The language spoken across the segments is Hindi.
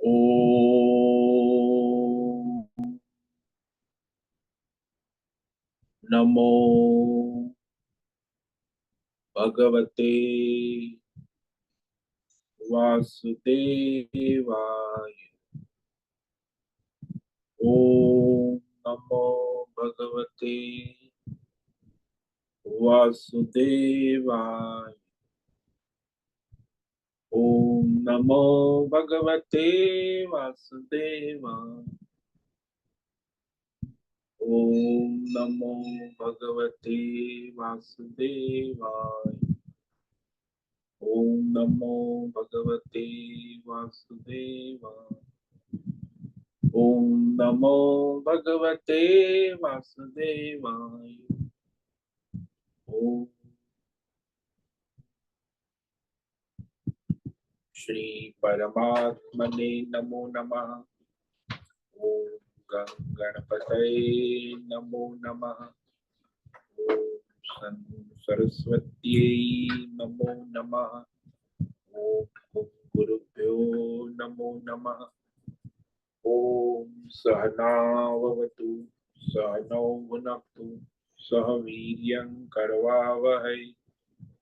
ओम नमो भगवते वासुदेवाय। ओम नमो भगवते वासुदेवाय। ओम नमो भगवते वासुदेवाय। ओम नमो भगवते वासुदेवाय। ओम नमो भगवते वासुदेवाय। ओम नमो भगवते वासुदेवाय। ओम श्री परमात्मने नमो नमः। ओम गणपतये नमो नमः। ओम सरस्वत्यै नमो नमः। ओम गुरुभ्यो नमो नमः। ओम सहनाववतु सहनौ भुनक्तु सह वीर्यं करवावहै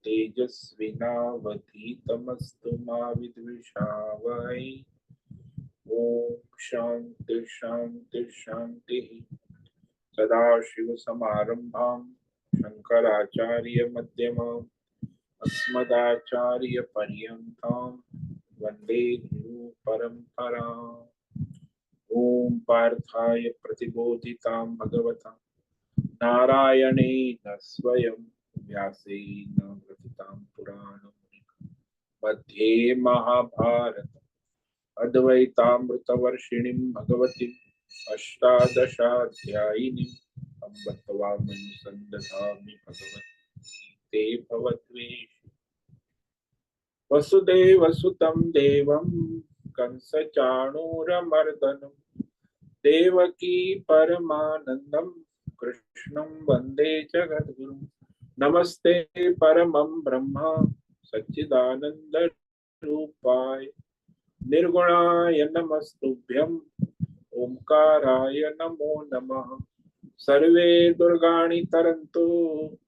तेजस्विनावधीतमस्तु मा विद्विषावहै। ओम शांति शांति शांति। सदाशिवसमारंभां शंकराचार्य मध्यमाम् अस्मदाचार्यपर्यन्तां वन्दे गुरु परम्पराम्। ओम पार्थाय प्रतिबोधितां भगवता नारायणेन स्वयं व्यासेन ग्रथितां पुराणं मध्ये महाभारत अद्वैतामृतवर्षिणीं भगवतीम् अष्टादशाध्यायिनीम् अम्ब त्वामनुसन्दधामि भगवते भवद्वेष वसुदेवसुतं देवं कंसचाणूरमर्दनं देवकी परमानन्दं कृष्णं वन्दे जगद्गुरुं। नमस्ते परमं ब्रह्म सच्चिदानंद रूपाय निर्गुणाय नमस्तुभ्यं ओंकाराय नमो नमः। सर्वे दुर्गाणि तरन्तु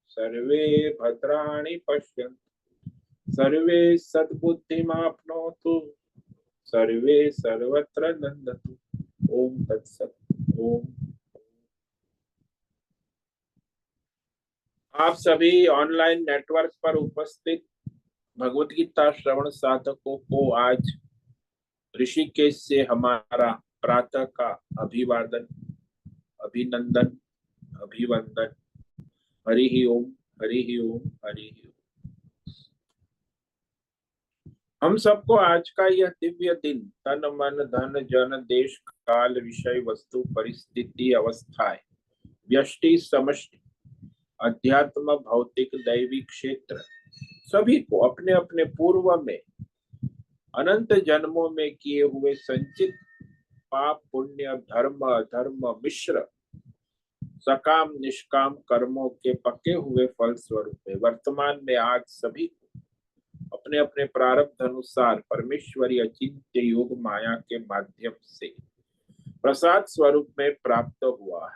सर्वे भद्राणि पश्यन्तु सर्वे सद्बुद्धिमाप्नोतु सर्वे सर्वत्र नंदतु। ओम तत्सत। ओम। आप सभी ऑनलाइन नेटवर्क पर उपस्थित भगवत गीता श्रवण साधकों को आज ऋषिकेश से हमारा प्रातः का अभिवादन अभिनंदन अभिवंदन। हरि ही ओम हरि ही ओम हरि ही ओम। हम सबको आज का यह दिव्य दिन तन मन धन जन देश काल विषय वस्तु परिस्थिति अवस्थाएं व्यष्टि समष्टि अध्यात्म भौतिक दैवी क्षेत्र सभी को अपने अपने पूर्व में अनंत जन्मों में किए हुए संचित पाप पुण्य धर्म अधर्म मिश्र सकाम निष्काम कर्मों के पके हुए फल स्वरूप में वर्तमान में आज सभी को अपने अपने प्रारब्ध अनुसार परमेश्वरी अचिंत्य योग माया के माध्यम से प्रसाद स्वरूप में प्राप्त हुआ है।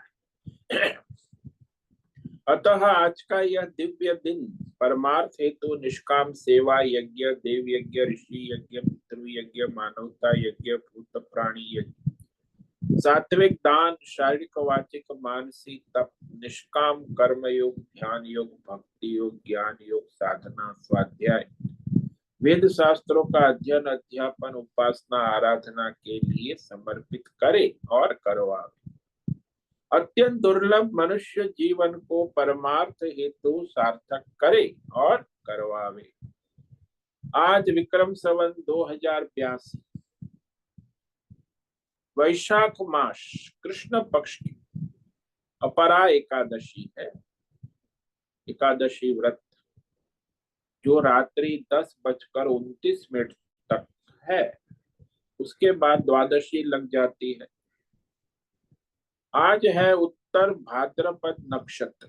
अतः आज का यह दिव्य दिन परमार्थ हेतु निष्काम सेवा यज्ञ देव यज्ञ ऋषि यज्ञ पितृ यज्ञ मानवता यज्ञ भूत प्राणी यज्ञ सात्विक दान शारीरिक वाचिक मानसिक तप निष्काम कर्म योग ध्यान योग भक्ति योग ज्ञान योग साधना स्वाध्याय वेद शास्त्रों का अध्ययन अध्यापन उपासना आराधना के लिए समर्पित करे और करवावे। अत्यंत दुर्लभ मनुष्य जीवन को परमार्थ हेतु सार्थक करे और करवावे। आज विक्रम संवत 2082 वैशाख मास कृष्ण पक्ष की अपरा एकादशी है। एकादशी व्रत जो रात्रि 10:29 तक है, उसके बाद द्वादशी लग जाती है। आज है उत्तर भाद्रपद नक्षत्र।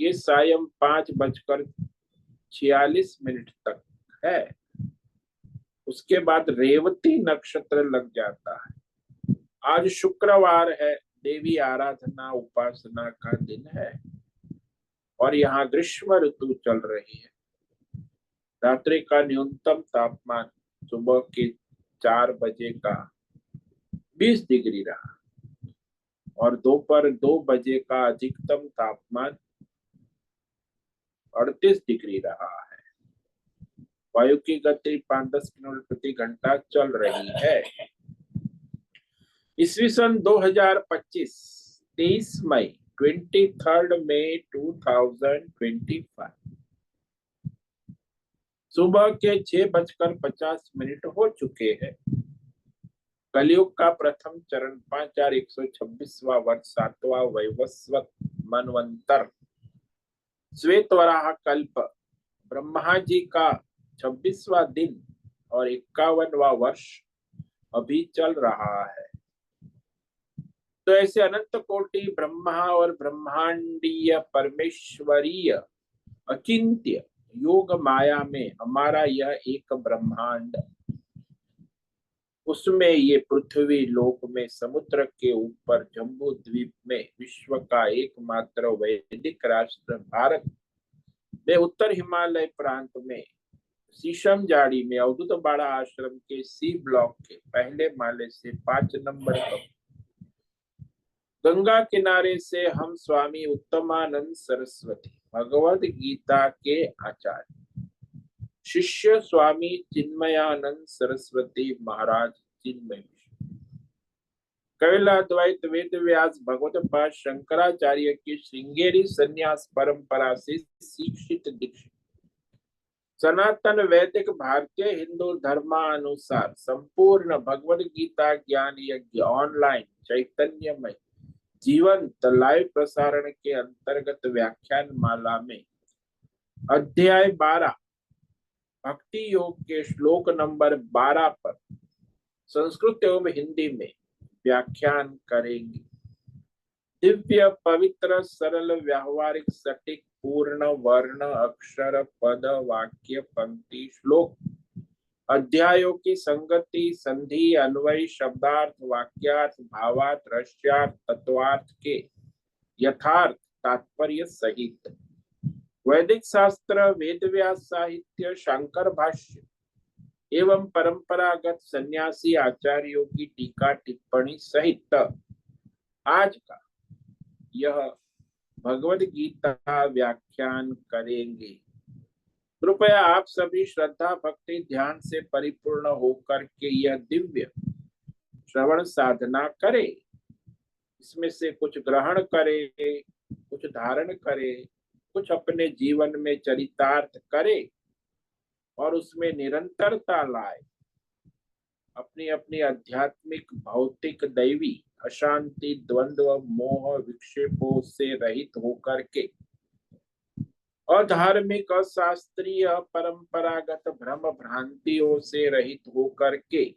ये सायं 5:46 तक है। उसके बाद रेवती नक्षत्र लग जाता है। आज शुक्रवार है, देवी आराधना उपासना का दिन है और यहाँ ग्रीष्म ऋतु चल रही है। रात्रि का न्यूनतम तापमान सुबह के 4 बजे का 20 डिग्री रहा और दोपहर 2 बजे का अधिकतम तापमान 38 डिग्री रहा है। वायु की गति 5-10 किलोमीटर प्रति घंटा चल रही है। ईस्वी सन 2025 23 मई 23 मई 2025 सुबह के 6:50 हो चुके हैं। कलयुग का प्रथम चरण 5126वां वर्ष 7वां वैवस्वत मनवंतर श्वेत वराह कल्प ब्रह्मा जी का 26वां दिन और 51वां वर्ष अभी चल रहा है। तो ऐसे अनंत कोटि ब्रह्मा और ब्रह्मांडीय परमेश्वरीय अचिंत्य योग माया में हमारा यह एक ब्रह्मांड, उसमें ये पृथ्वी लोक में समुद्र के ऊपर जम्बू द्वीप में विश्व का एकमात्र वैदिक राष्ट्र भारत में उत्तर हिमालय प्रांत में शीशम जाड़ी में अवधूत बाड़ा आश्रम के सी ब्लॉक के पहले माले से 5 नंबर पर गंगा किनारे से हम स्वामी उत्तमानंद सरस्वती भगवद गीता के आचार्य शिष्य स्वामी चिन्मयानंद सरस्वती महाराज चिन्मय कैलाद्वैत वेद व्यास भगवत पाद शंकराचार्य की श्रृंगेरी संन्यास परंपरा से शिक्षित दीक्षित सनातन वैदिक भारतीय हिंदू धर्मानुसार संपूर्ण भगवद गीता ज्ञान यज्ञ ऑनलाइन चैतन्यमय जीवंत लाइव प्रसारण के अंतर्गत व्याख्यान माला में अध्याय 12 भक्ति योग के श्लोक नंबर 12 पर संस्कृत एवं हिंदी में व्याख्यान करेंगे। दिव्य पवित्र सरल व्यावहारिक सटीक पूर्ण वर्ण अक्षर पद वाक्य पंक्ति श्लोक अध्यायों की संगति संधि अन्वय शब्दार्थ वाक्यार्थ भावार्थ रस्यार्थ तत्वार्थ के यथार्थ तात्पर्य सहित वैदिक शास्त्र वेद व्यास साहित्य शंकर भाष्य एवं परंपरागत सन्यासी आचार्यों की टीका टिप्पणी सहित आज का यह भगवद गीता व्याख्यान करेंगे। कृपया आप सभी श्रद्धा भक्ति ध्यान से परिपूर्ण होकर के यह दिव्य श्रवण साधना करें। इसमें से कुछ ग्रहण करें, कुछ धारण करें, कुछ अपने जीवन में चरितार्थ करें और उसमें निरंतरता लाए। अपनी अपनी आध्यात्मिक भौतिक दैवी अशांति द्वंद्व मोह विक्षेपों से रहित होकर के अधार्मिक अशास्त्रीय परंपरागत भ्रम भ्रांतियों से रहित होकर के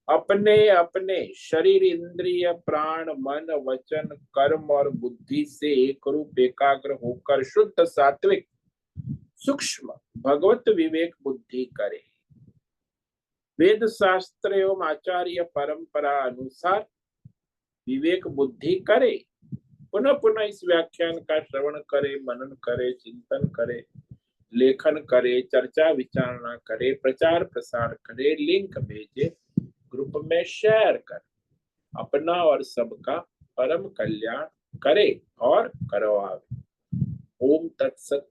अपने अपने शरीर इंद्रिय प्राण मन वचन कर्म और बुद्धि से एक रूप एकाग्र होकर शुद्ध सात्विक सूक्ष्म भगवत विवेक बुद्धि करे। वेद शास्त्र एवं आचार्य परंपरा अनुसार विवेक बुद्धि करे। पुनः पुनः इस व्याख्यान का श्रवण करे, मनन करे, चिंतन करे, लेखन करे, चर्चा विचारणा करे, प्रचार प्रसार करे, लिंक भेजे, ग्रुप में शेयर कर, अपना और सबका परम कल्याण करे और करवावे। ओम तत्सत।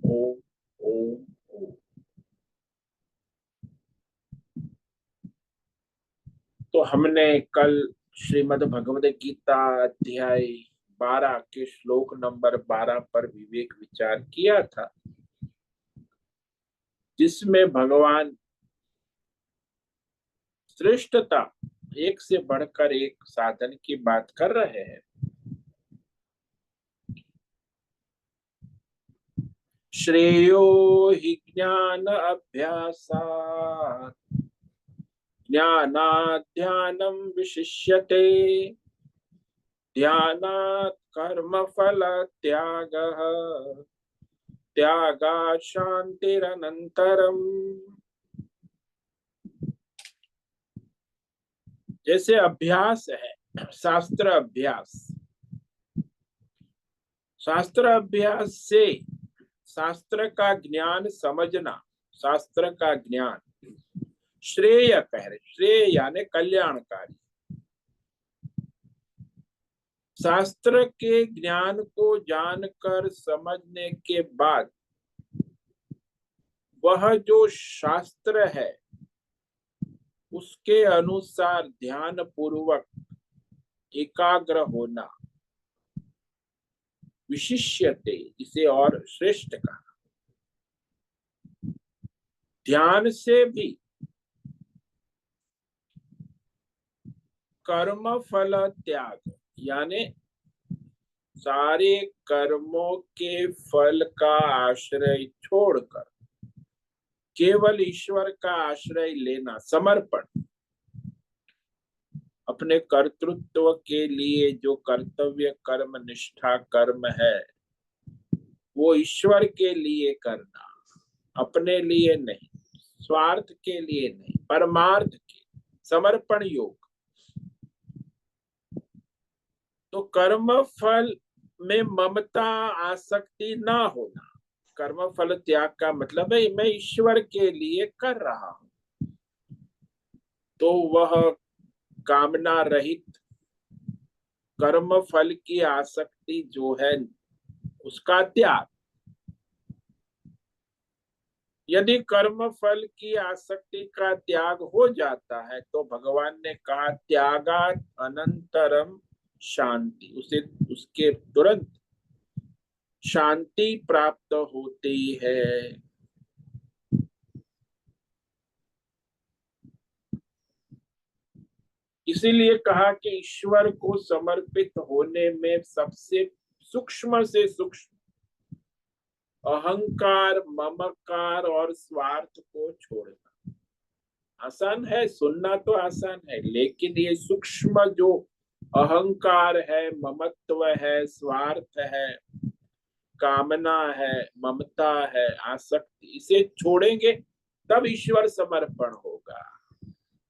ओम ओम ओम। तो हमने कल श्रीमद् भगवद गीता अध्याय 12 के श्लोक नंबर 12 पर विवेक विचार किया था, जिसमें भगवान श्रेष्ठता एक से बढ़कर एक साधन की बात कर रहे हैं। श्रेयो हि ज्ञान अभ्यासात् ज्ञानात् ध्यानं विशिष्यते ध्यानात् कर्मफल त्यागः त्यागात् शान्तिरनन्तरम्। जैसे अभ्यास है, शास्त्र अभ्यास। शास्त्र अभ्यास से शास्त्र का ज्ञान समझना, शास्त्र का ज्ञान श्रेय कह रहे, श्रेय यानी कल्याणकारी। शास्त्र के ज्ञान को जानकर समझने के बाद वह जो शास्त्र है उसके अनुसार ध्यान पूर्वक एकाग्र होना, विशिष्यते, इसे और श्रेष्ठ कहा। ध्यान से भी कर्म फल त्याग, यानी सारे कर्मों के फल का आश्रय छोड़कर केवल ईश्वर का आश्रय लेना, समर्पण। अपने कर्तृत्व के लिए जो कर्तव्य कर्म निष्ठा कर्म है वो ईश्वर के लिए करना, अपने लिए नहीं, स्वार्थ के लिए नहीं, परमार्थ के, समर्पण योग। तो कर्म फल में ममता आसक्ति ना होना। कर्म फल त्याग का मतलब है मैं ईश्वर के लिए कर रहा हूं, तो वह कामना रहित कर्म फल की आसक्ति जो है उसका त्याग। यदि कर्म फल की आसक्ति का त्याग हो जाता है तो भगवान ने कहा त्यागात अनंतरम शांति, उसे उसके तुरंत शांति प्राप्त होती है। इसीलिए कहा कि ईश्वर को समर्पित होने में सबसे सूक्ष्म से सूक्ष्म अहंकार, ममकार और स्वार्थ को छोड़ना आसान है। सुनना तो आसान है, लेकिन ये सूक्ष्म जो अहंकार है, ममत्व है, स्वार्थ है, कामना है, ममता है, आसक्ति, इसे छोड़ेंगे तब ईश्वर समर्पण होगा।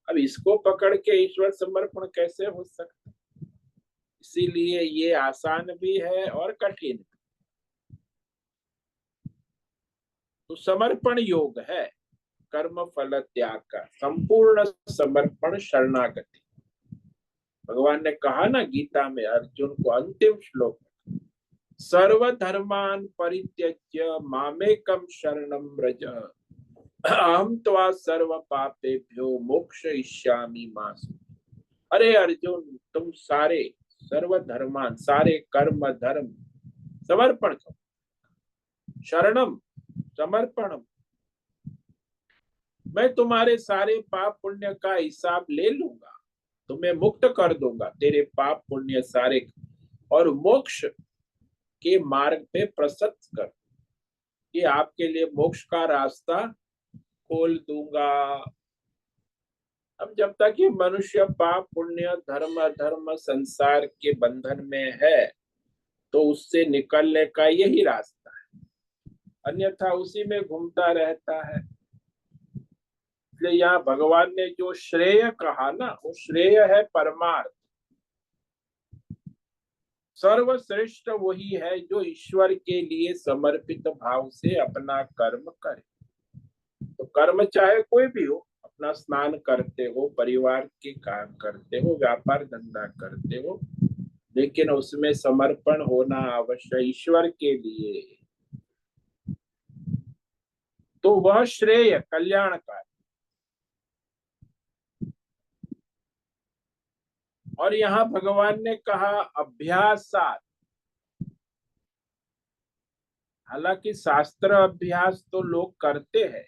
अब इसको पकड़ के ईश्वर समर्पण कैसे हो सकता? इसीलिए ये आसान भी है और कठिन। तो समर्पण योग है कर्म फल त्याग का, संपूर्ण समर्पण शरणागति। भगवान ने कहा ना गीता में अर्जुन को, अंतिम श्लोक, सर्वधर्मान परित्यज्य मामेकम शरणं व्रज अहम त्वा सर्व पापेभ्यो मोक्षयिष्यामि मा शुचि। अरे अर्जुन, तुम सारे सर्वधर्मान, सारे कर्म धर्म समर्पण करो, शरणम समर्पण, मैं तुम्हारे सारे पाप पुण्य का हिसाब ले लूंगा, तुम्हें मुक्त कर दूंगा तेरे पाप पुण्य सारे, और मोक्ष के मार्ग पे प्रशस्त कर, कि आपके लिए मोक्ष का रास्ता खोल दूंगा। अब जब तक ये मनुष्य पाप पुण्य धर्म अधर्म संसार के बंधन में है तो उससे निकलने का यही रास्ता है, अन्यथा उसी में घूमता रहता है। इसलिए यहाँ भगवान ने जो श्रेय कहा ना, वो श्रेय है परमार्थ। सर्वश्रेष्ठ वही है जो ईश्वर के लिए समर्पित भाव से अपना कर्म करे। तो कर्म चाहे कोई भी हो, अपना स्नान करते हो, परिवार के काम करते हो, व्यापार धंधा करते हो, लेकिन उसमें समर्पण होना आवश्यक ईश्वर के लिए, तो वह श्रेय कल्याणकारी। और यहाँ भगवान ने कहा अभ्यासात, हालांकि शास्त्र अभ्यास तो लोग करते हैं,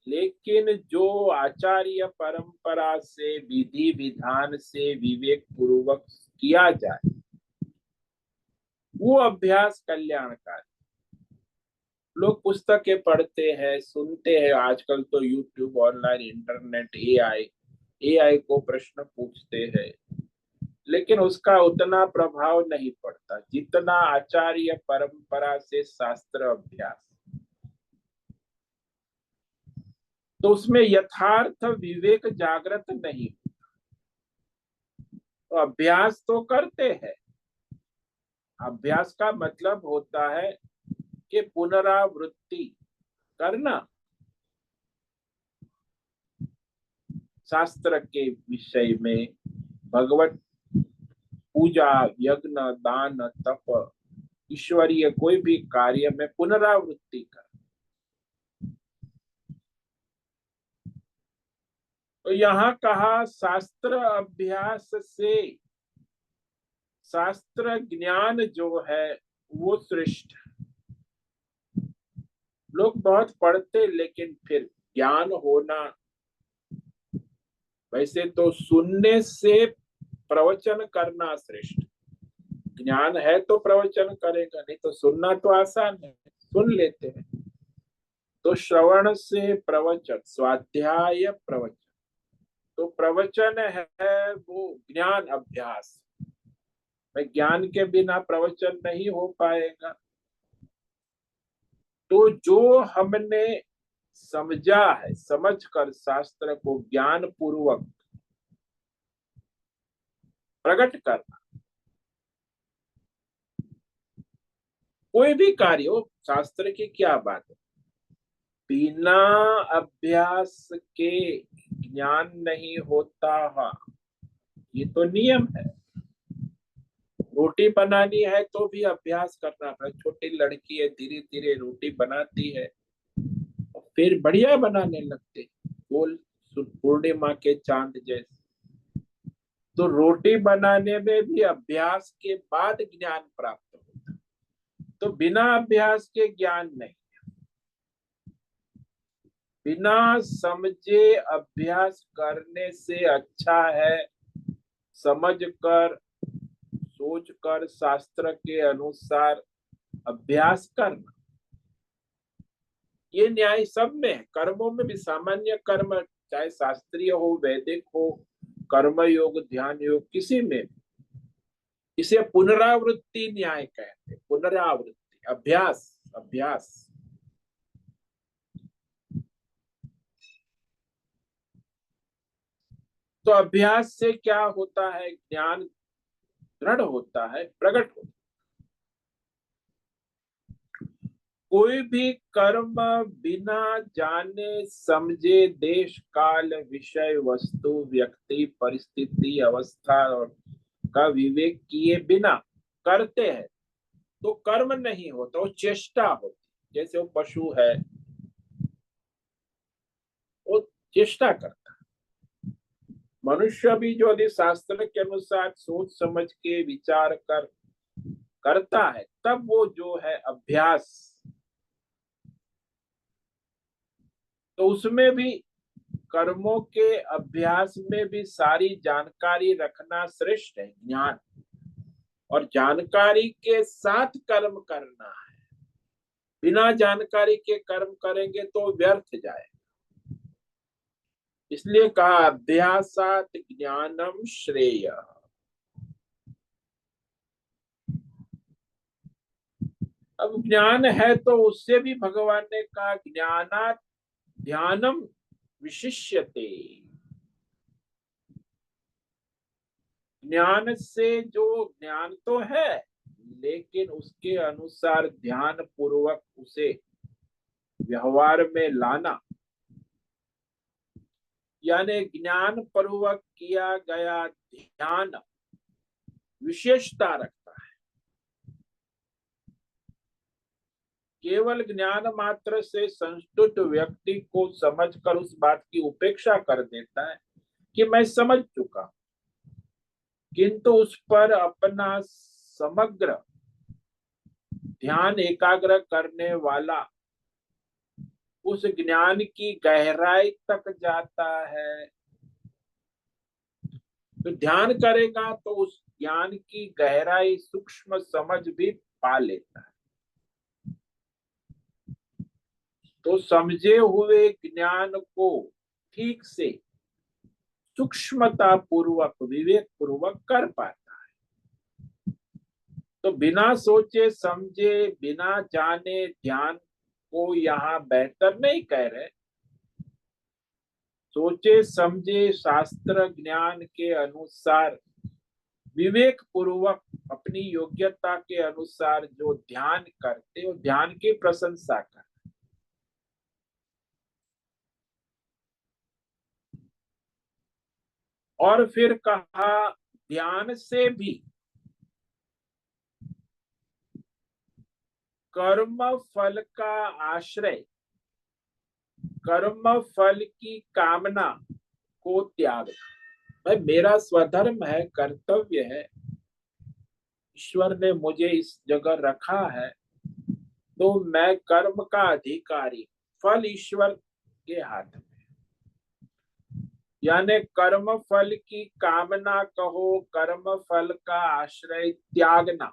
लेकिन जो आचार्य परंपरा से विधि विधान से विवेक पूर्वक किया जाए वो अभ्यास कल्याणकारी। लोग पुस्तकें पढ़ते हैं, सुनते हैं, आजकल तो यूट्यूब, ऑनलाइन, इंटरनेट, एआई को प्रश्न पूछते हैं, लेकिन उसका उतना प्रभाव नहीं पड़ता जितना आचार्य परंपरा से शास्त्र अभ्यास। तो उसमें यथार्थ विवेक जागृत नहीं। तो अभ्यास तो करते हैं। अभ्यास का मतलब होता है कि पुनरावृत्ति करना शास्त्र के विषय में, भगवत पूजा, यज्ञ, दान, तप, ईश्वरीय कोई भी कार्य में पुनरावृत्ति कर। तो यहाँ कहा शास्त्र अभ्यास से शास्त्र ज्ञान जो है वो श्रेष्ठ। लोग बहुत पढ़ते लेकिन फिर ज्ञान होना, वैसे तो सुनने से प्रवचन करना श्रेष्ठ। ज्ञान है तो प्रवचन करेगा, नहीं तो सुनना तो आसान है, सुन लेते हैं। तो श्रवण से प्रवचन, स्वाध्याय प्रवचन, तो प्रवचन है वो ज्ञान अभ्यास। ज्ञान के बिना प्रवचन नहीं हो पाएगा। तो जो हमने समझा है, समझकर शास्त्र को ज्ञान पूर्वक प्रकट करना, कोई भी कार्य हो, शास्त्र की क्या बात है, बिना अभ्यास के ज्ञान नहीं होता है, ये तो नियम है। रोटी बनानी है तो भी अभ्यास करना है। छोटी लड़की है, धीरे धीरे रोटी बनाती है, फिर बढ़िया बनाने लगते, गोल पूर्णिमा के चांद जैसे। तो रोटी बनाने में भी अभ्यास के बाद ज्ञान प्राप्त होता है। तो बिना अभ्यास के ज्ञान नहीं। बिना समझे अभ्यास करने से अच्छा है समझ कर, सोच कर, शास्त्र के अनुसार अभ्यास करना। ये न्याय सब में है, कर्मों में भी। सामान्य कर्म चाहे शास्त्रीय हो, वैदिक हो, कर्म योग, ध्यान योग, किसी में भी। इसे पुनरावृत्ति न्याय कहते हैं। पुनरावृत्ति, अभ्यास, अभ्यास। तो अभ्यास से क्या होता है, ज्ञान दृढ़ होता है, प्रकट होता है। कोई भी कर्म बिना जाने समझे देश काल विषय वस्तु व्यक्ति परिस्थिति अवस्था और का विवेक किए बिना करते हैं तो कर्म नहीं होता, वो चेष्टा होती। जैसे वो पशु है, वो चेष्टा करता। मनुष्य भी जो यदि शास्त्र के अनुसार सोच समझ के विचार कर करता है, तब वो जो है अभ्यास, तो उसमें भी, कर्मों के अभ्यास में भी सारी जानकारी रखना श्रेष्ठ है, ज्ञान। और जानकारी के साथ कर्म करना है। बिना जानकारी के कर्म करेंगे तो व्यर्थ जाए। इसलिए कहा अभ्यासात ज्ञानम श्रेय। अब ज्ञान है तो उससे भी भगवान ने कहा ज्ञानात ध्यानम विशिष्यते। ज्ञान से, जो ज्ञान तो है लेकिन उसके अनुसार ध्यान पूर्वक उसे व्यवहार में लाना, यानी ज्ञान पूर्वक किया गया ध्यान विशेषता रखता है। केवल ज्ञान मात्र से संतुष्ट व्यक्ति को समझकर उस बात की उपेक्षा कर देता है कि मैं समझ चुका, किंतु उस पर अपना समग्र ध्यान एकाग्र करने वाला उस ज्ञान की गहराई तक जाता है। तो ध्यान करेगा तो उस ज्ञान की गहराई, सूक्ष्म समझ भी पा लेता है। तो समझे हुए ज्ञान को ठीक से, सूक्ष्मता पूर्वक, विवेक पूर्वक कर पाता है। तो बिना सोचे समझे, बिना जाने ध्यान को यहाँ बेहतर नहीं कह रहे, सोचे समझे शास्त्र ज्ञान के अनुसार विवेक पूर्वक अपनी योग्यता के अनुसार जो ध्यान करते हो ध्यान की प्रशंसा कर। और फिर कहा ध्यान से भी कर्म फल का आश्रय, कर्म फल की कामना को त्याग। भाई मेरा स्वधर्म है, कर्तव्य है, ईश्वर ने मुझे इस जगह रखा है, तो मैं कर्म का अधिकारी, फल ईश्वर के हाथ में। यानी कर्म फल की कामना कहो, कर्म फल का आश्रय त्यागना,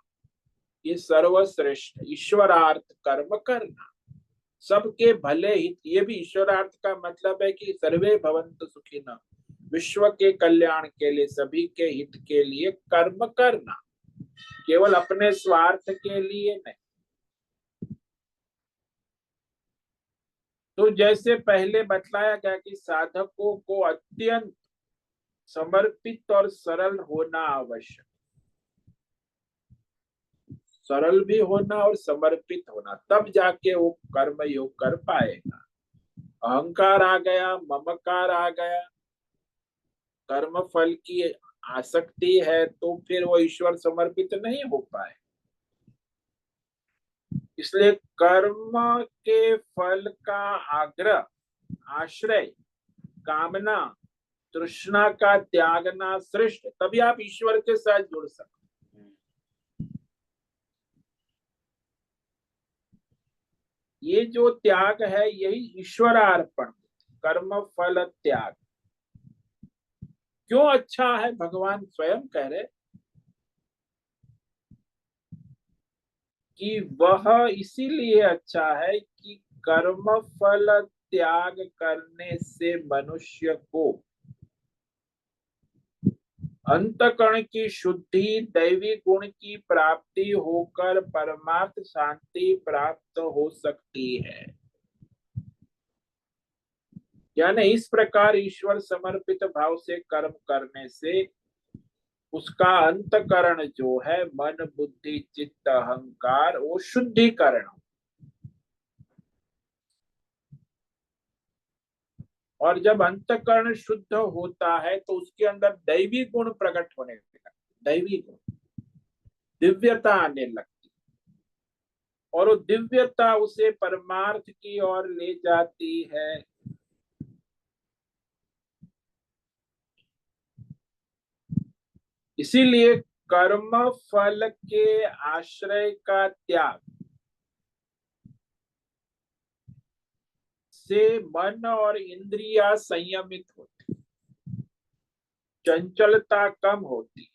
ये सर्वश्रेष्ठ ईश्वरार्थ कर्म करना, सबके भले हित। ये भी ईश्वरार्थ का मतलब है कि सर्वे भवन्तु सुखिनः, विश्व के कल्याण के लिए, सभी के हित के लिए कर्म करना, केवल अपने स्वार्थ के लिए नहीं। तो जैसे पहले बतलाया गया कि साधकों को अत्यंत समर्पित और सरल होना आवश्यक, सरल भी होना और समर्पित होना, तब जाके वो कर्म योग कर पाएगा। अहंकार आ गया, ममकार आ गया, कर्म फल की आसक्ति है, तो फिर वो ईश्वर समर्पित नहीं हो पाए। इसलिए कर्म के फल का आग्रह, आश्रय, कामना, तृष्णा का त्यागना श्रेष्ठ, तभी आप ईश्वर के साथ जुड़ सकते। ये जो त्याग है यही ईश्वरार्पण, कर्म फल त्याग। क्यों अच्छा है, भगवान स्वयं कह रहे कि वह इसीलिए अच्छा है कि कर्म फल त्याग करने से मनुष्य को अंतकरण की शुद्धि, दैवी गुण की प्राप्ति होकर परमार्थ शांति प्राप्त हो सकती है। यानी इस प्रकार ईश्वर समर्पित भाव से कर्म करने से उसका अंतकरण जो है, मन बुद्धि चित्त अहंकार, वो शुद्धिकरण। और जब अंतकरण शुद्ध होता है तो उसके अंदर दैवी गुण प्रकट होने लगते, दैवी गुण, दिव्यता आने लगती, और वो दिव्यता उसे परमार्थ की ओर ले जाती है। इसीलिए कर्म फल के आश्रय का त्याग से मन और इंद्रिया संयमित होती, चंचलता कम होती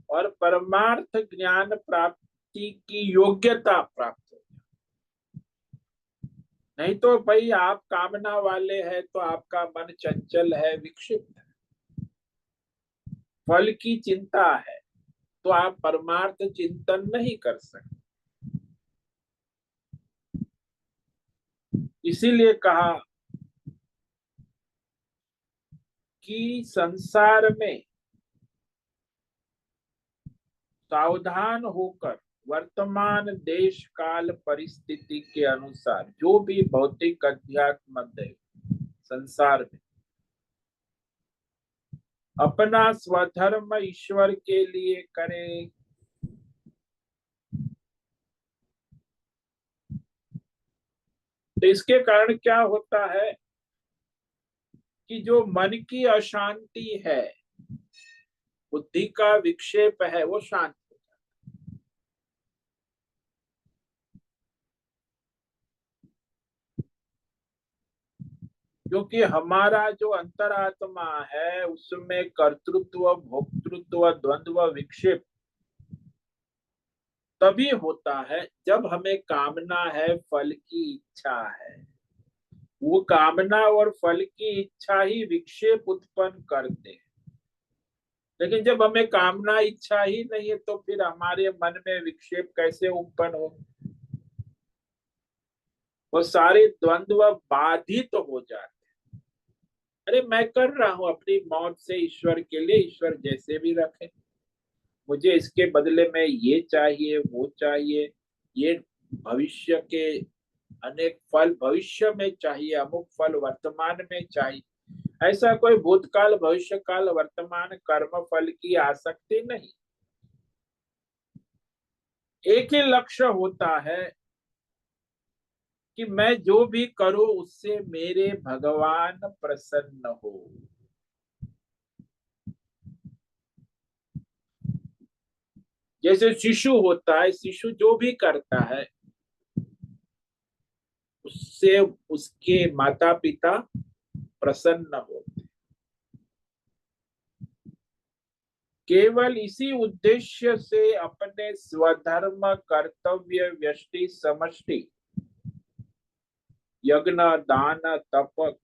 और परमार्थ ज्ञान प्राप्ति की योग्यता प्राप्त होती। नहीं तो भाई आप कामना वाले हैं तो आपका मन चंचल है, विक्षिप्त है, फल की चिंता है, तो आप परमार्थ चिंतन नहीं कर सकते। इसीलिए कहा कि संसार में सावधान होकर वर्तमान देश काल परिस्थिति के अनुसार जो भी भौतिक अध्यात्म संसार में अपना स्वधर्म ईश्वर के लिए करे, तो इसके कारण क्या होता है कि जो मन की अशांति है, बुद्धि का विक्षेप है, वो शांत हो जाता है। क्योंकि हमारा जो अंतरात्मा है उसमें कर्तृत्व भोक्तृत्व द्वंद्व विक्षेप तभी होता है जब हमें कामना है, फल की इच्छा है। वो कामना और फल की इच्छा ही विक्षेप उत्पन्न करते हैं। लेकिन जब हमें कामना इच्छा ही नहीं है तो फिर हमारे मन में विक्षेप कैसे उत्पन्न हो? वो सारे द्वंद्व बाधित हो जाते हैं। अरे मैं कर रहा हूं अपनी मौत से ईश्वर के लिए, ईश्वर जैसे भी रखे, मुझे इसके बदले में ये चाहिए वो चाहिए, ये भविष्य के अनेक फल भविष्य में चाहिए, अमुक फल वर्तमान में चाहिए। ऐसा कोई भूतकाल भविष्य काल वर्तमान कर्म फल की आसक्ति नहीं। एक ही लक्ष्य होता है कि मैं जो भी करूं उससे मेरे भगवान प्रसन्न हो। जैसे शिशु होता है, शिशु जो भी करता है उससे उसके माता पिता प्रसन्न होते। केवल इसी उद्देश्य से अपने स्वधर्म कर्तव्य व्यष्टि समष्टि यज्ञ दान तप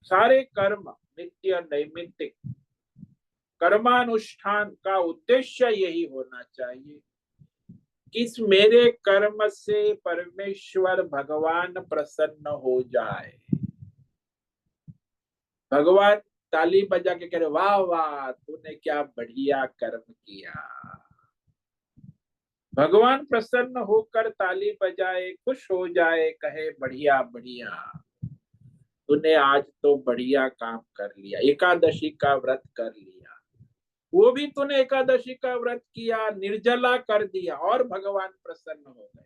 सारे कर्म नित्य नैमित्तिक कर्मानुष्ठान का उद्देश्य यही होना चाहिए कि इस मेरे कर्म से परमेश्वर भगवान प्रसन्न हो जाए। भगवान ताली बजा के कह रहे वाह वाह तूने क्या बढ़िया कर्म किया। भगवान प्रसन्न होकर ताली बजाए, खुश हो जाए, कहे बढ़िया बढ़िया, तूने आज तो बढ़िया काम कर लिया, एकादशी का व्रत कर लिया। वो भी तूने एकादशी का व्रत किया, निर्जला कर दिया और भगवान प्रसन्न हो गए।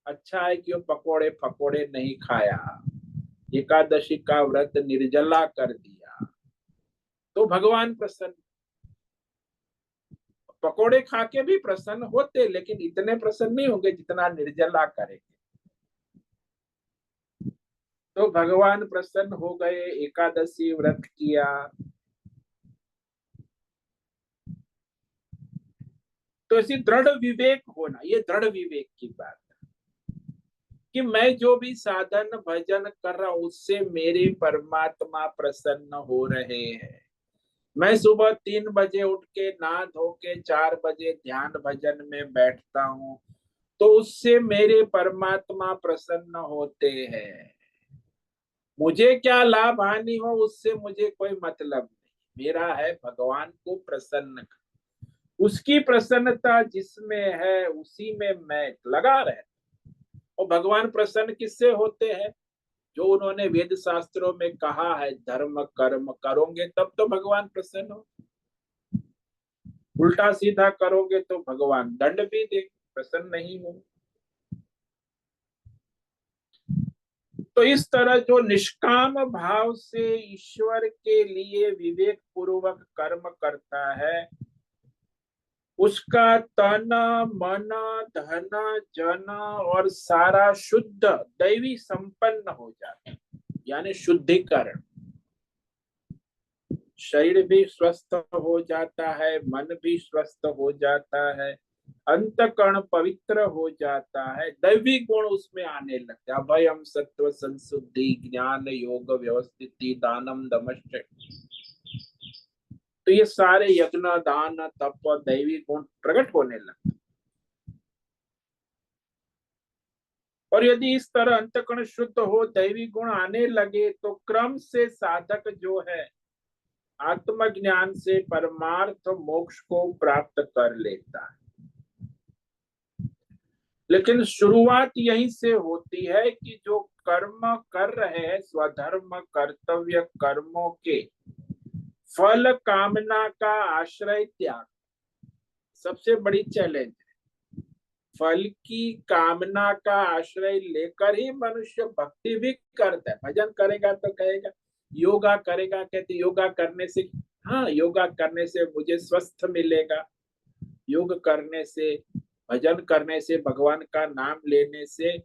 अच्छा है कि वो पकोड़े फकोड़े नहीं खाया, एकादशी का व्रत निर्जला कर दिया तो भगवान प्रसन्न। पकोड़े खा के भी प्रसन्न होते, लेकिन इतने प्रसन्न नहीं होंगे जितना निर्जला करेंगे। तो भगवान प्रसन्न हो गए, एकादशी व्रत किया। तो ऐसी दृढ़ विवेक होना, ये दृढ़ विवेक की बात कि मैं जो भी साधन भजन कर रहा हूं उससे मेरे परमात्मा प्रसन्न हो रहे हैं। मैं सुबह 3 बजे उठ के नहा धो के 4 बजे ध्यान भजन में बैठता हूँ तो उससे मेरे परमात्मा प्रसन्न होते हैं। मुझे क्या लाभ हानि हो उससे मुझे कोई मतलब नहीं, मेरा है भगवान को प्रसन्न कर। उसकी प्रसन्नता जिसमें है उसी में मैं लगा रहता। और भगवान प्रसन्न किससे होते हैं? जो उन्होंने वेद शास्त्रों में कहा है धर्म कर्म करोगे तब तो भगवान प्रसन्न हो, उल्टा सीधा करोगे तो भगवान दंड भी दे, प्रसन्न नहीं हो। तो इस तरह जो निष्काम भाव से ईश्वर के लिए विवेक पूर्वक कर्म करता है उसका तन मन धन जन और सारा शुद्ध दैवी संपन्न हो जाता है, यानी शुद्धिकरण। शरीर भी स्वस्थ हो जाता है, मन भी स्वस्थ हो जाता है, अंतकरण पवित्र हो जाता है, दैवी गुण उसमें आने लगते हैं। अभयम सत्व संशुद्धि ज्ञान योग व्यवस्थिति दानम दमश्च। तो ये सारे यज्ञ दान तप और दैवी गुण प्रकट होने लगते। और यदि इस तरह अंतकरण शुद्ध हो दैवी गुण आने लगे तो क्रम से साधक जो है आत्मज्ञान से परमार्थ मोक्ष को प्राप्त कर लेता है। लेकिन शुरुआत यहीं से होती है कि जो कर्म कर रहे हैं स्वधर्म कर्तव्य कर्मों के फल कामना का आश्रय त्याग सबसे बड़ी चैलेंज। फल की कामना का आश्रय लेकर ही मनुष्य भक्ति भी करता है। भजन करेगा तो कहेगा, योगा करेगा कहते योगा करने से, हाँ योगा करने से मुझे स्वस्थ मिलेगा, योग करने से भजन करने से भगवान का नाम लेने से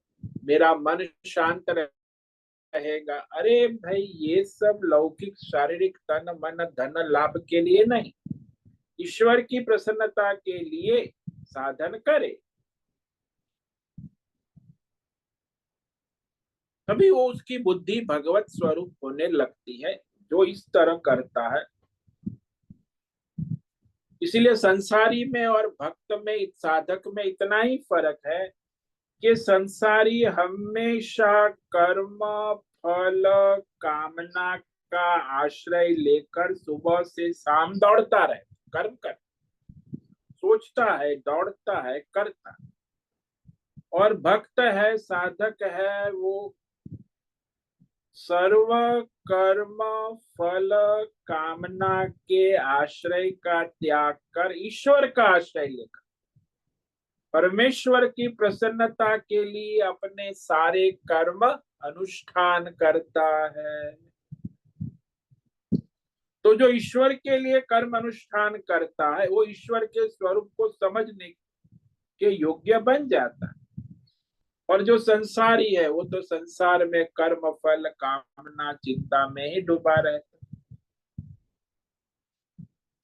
मेरा मन शांत रहेगा। अरे भाई ये सब लौकिक शारीरिक तन मन धन लाभ के लिए नहीं, ईश्वर की प्रसन्नता के लिए साधन करे, तभी वो उसकी बुद्धि भगवत स्वरूप होने लगती है जो इस तरह करता है। इसीलिए संसारी में और भक्त में साधक में इतना ही फर्क है कि संसारी हमेशा कर्म फल कामना का आश्रय लेकर सुबह से शाम दौड़ता रहे, कर्म कर, सोचता है, दौड़ता है, करता है। और भक्त है, साधक है, वो सर्व कर्म फल कामना के आश्रय का त्याग कर ईश्वर का आश्रय लेकर परमेश्वर की प्रसन्नता के लिए अपने सारे कर्म अनुष्ठान करता है। तो जो ईश्वर के लिए कर्म अनुष्ठान करता है वो ईश्वर के स्वरूप को समझने के योग्य बन जाता है। और जो संसारी है वो तो संसार में कर्म फल कामना चिंता में ही डूबा रहता है।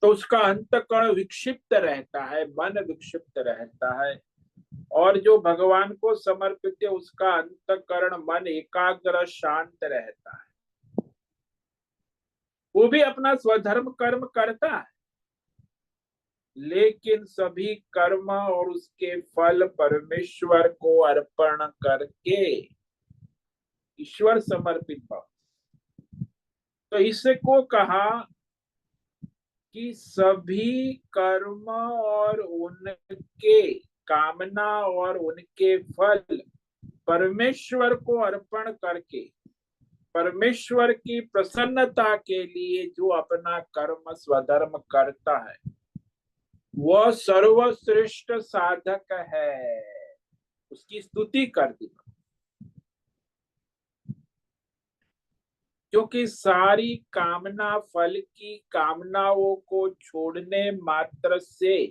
तो उसका अंतःकरण विक्षिप्त रहता है, मन विक्षिप्त रहता है। और जो भगवान को समर्पित है उसका अंतःकरण मन एकाग्र शांत रहता है। वो भी अपना स्वधर्म कर्म करता है, लेकिन सभी कर्म और उसके फल परमेश्वर को अर्पण करके ईश्वर समर्पित भाव। तो इसको कहा कि सभी कर्म और उनके कामना और उनके फल परमेश्वर को अर्पण करके परमेश्वर की प्रसन्नता के लिए जो अपना कर्म स्वधर्म करता है वह सर्वश्रेष्ठ साधक है। उसकी स्तुति कर दी, क्योंकि सारी कामना फल की कामनाओं को छोड़ने मात्र से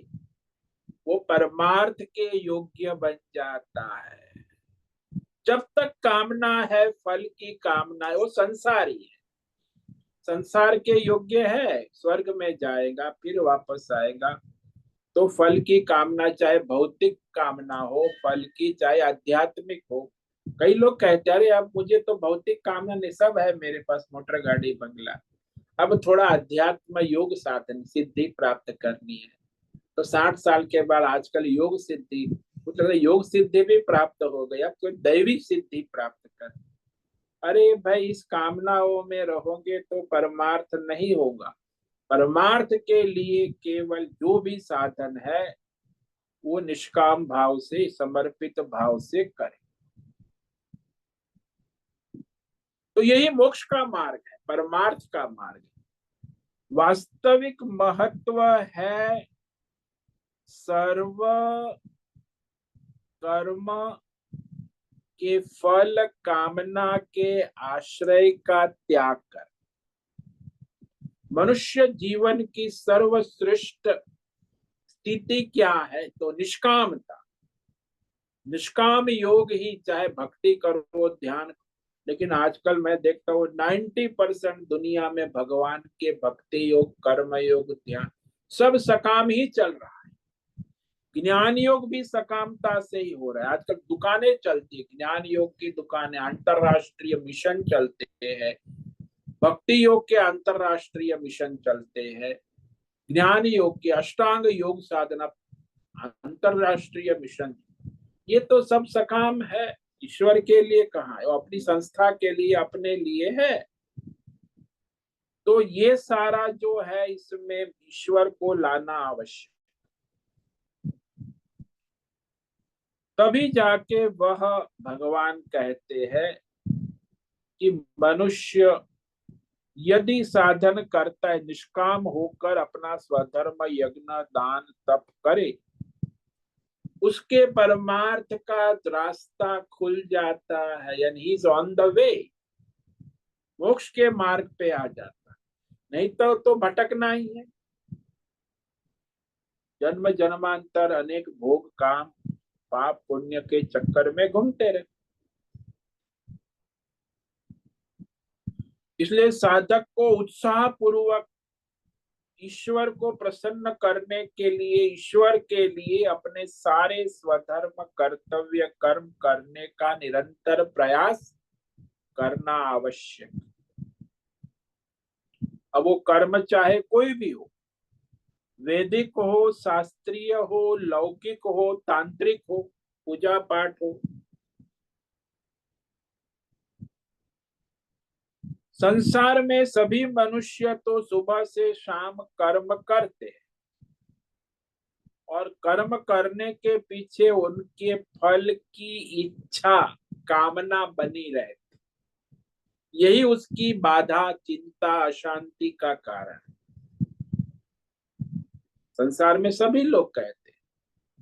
वो परमार्थ के योग्य बन जाता है। जब तक कामना है, फल की कामना है, वो संसारी है, संसार के योग्य है, स्वर्ग में जाएगा फिर वापस आएगा। तो फल की कामना चाहे भौतिक कामना हो, फल की चाहे आध्यात्मिक हो। कई लोग कहते हैं अरे अब मुझे तो भौतिक कामना नहीं, सब है मेरे पास, मोटर गाड़ी बंगला, अब थोड़ा अध्यात्म योग साधन सिद्धि प्राप्त करनी है। तो 60 साल के बाद आजकल योग सिद्धि, मतलब योग सिद्धि भी प्राप्त हो गई, अब कोई दैवी सिद्धि प्राप्त कर। अरे भाई इस कामनाओं में रहोगे तो परमार्थ नहीं होगा। परमार्थ के लिए केवल जो भी साधन है वो निष्काम भाव से समर्पित भाव से करें। तो यही मोक्ष का मार्ग है, परमार्थ का मार्ग है। वास्तविक महत्व है सर्व कर्म के फल कामना के आश्रय का त्याग कर मनुष्य जीवन की सर्वश्रेष्ठ स्थिति क्या है, तो निष्कामता। निष्काम योग ही, चाहे भक्ति करो ध्यान, लेकिन आजकल मैं देखता हूँ 90% दुनिया में भगवान के भक्ति योग कर्म योग ध्यान सब सकाम ही चल रहा है। ज्ञान योग भी सकामता से ही हो रहा है। आजकल दुकानें चलती है, ज्ञान योग की दुकानें, अंतरराष्ट्रीय मिशन चलते हैं, भक्ति योग के अंतरराष्ट्रीय मिशन चलते हैं, ज्ञान योग के अष्टांग योग साधना अंतरराष्ट्रीय मिशन, ये तो सब सकाम है। ईश्वर के लिए कहाँ है, वो अपनी संस्था के लिए अपने लिए है। तो ये सारा जो है इसमें ईश्वर को लाना आवश्यक, तभी जाके वह भगवान कहते हैं कि मनुष्य यदि साधन करता है, निष्काम होकर अपना स्वधर्म यज्ञ दान तप करे, उसके परमार्थ का रास्ता खुल जाता है, यानी he is on the way, मोक्ष के मार्ग पे आ जाता है। नहीं तो भटकना ही है, जन्म जन्मांतर अनेक भोग काम पाप पुण्य के चक्कर में घूमते रहे। इसलिए साधक को उत्साह पूर्वक ईश्वर को प्रसन्न करने के लिए, ईश्वर के लिए अपने सारे स्वधर्म कर्तव्य कर्म करने का निरंतर प्रयास करना आवश्यक। अब वो कर्म चाहे कोई भी हो, वैदिक हो, शास्त्रीय हो, लौकिक हो, तांत्रिक हो, पूजा पाठ हो, संसार में सभी मनुष्य तो सुबह से शाम कर्म करते हैं और कर्म करने के पीछे उनके फल की इच्छा, कामना बनी रहती। यही उसकी बाधा, चिंता, अशांति का कारण है। संसार में सभी लोग कहते हैं,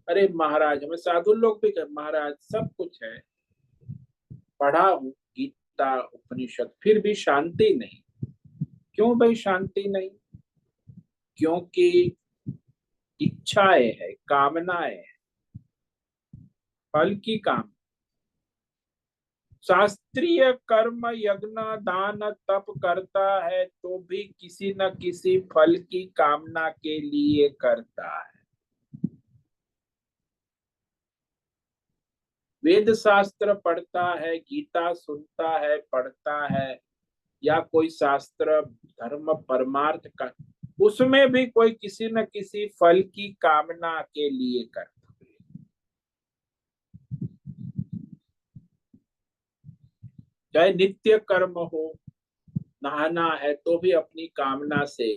अरे महाराज, हमें साधु लोग भी कहते महाराज सब कुछ है, पढ़ा हूं गीता उपनिषद, फिर भी शांति नहीं। क्यों भाई शांति नहीं? क्योंकि इच्छाएं है, कामनाएं है, फल की काम। शास्त्रीय कर्म यज्ञ दान तप करता है तो भी किसी न किसी फल की कामना के लिए करता है। वेद शास्त्र पढ़ता है, गीता सुनता है, पढ़ता है, या कोई शास्त्र धर्म परमार्थ का, उसमें भी कोई किसी न किसी फल की कामना के लिए करता है। चाहे नित्य कर्म हो, नहाना है तो भी अपनी कामना से,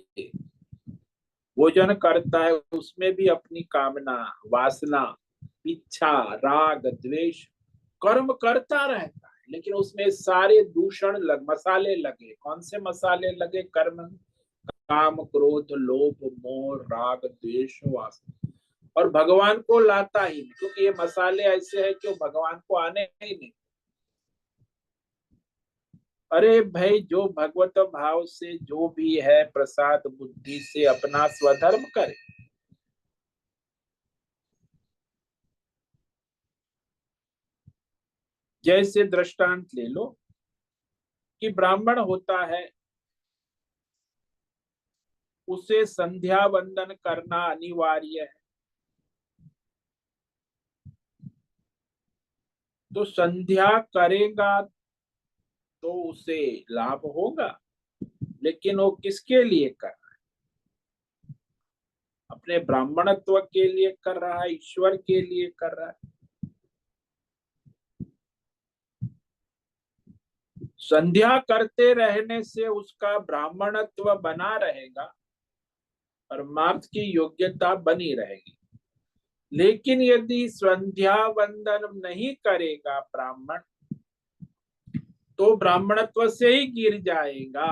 भोजन करता है उसमें भी अपनी कामना, वासना, इच्छा, राग, द्वेष, कर्म करता रहता है, लेकिन उसमें सारे दूषण मसाले लगे। कौन से मसाले लगे कर्म? काम, क्रोध, लोभ, मोह, राग, द्वेष, वासना। और भगवान को लाता ही नहीं, क्योंकि ये मसाले ऐसे हैं कि वो भगवान को आने ही नहीं। अरे भाई, जो भगवत भाव से जो भी है प्रसाद बुद्धि से अपना स्वधर्म करे। जैसे दृष्टांत ले लो कि ब्राह्मण होता है, उसे संध्या वंदन करना अनिवार्य है। तो संध्या करेगा तो उसे लाभ होगा, लेकिन वो किसके लिए कर रहा है? अपने ब्राह्मणत्व के लिए कर रहा है, ईश्वर के लिए कर रहा है। संध्या करते रहने से उसका ब्राह्मणत्व बना रहेगा, परमार्थ की योग्यता बनी रहेगी। लेकिन यदि संध्या वंदन नहीं करेगा ब्राह्मण, तो ब्राह्मणत्व से ही गिर जाएगा,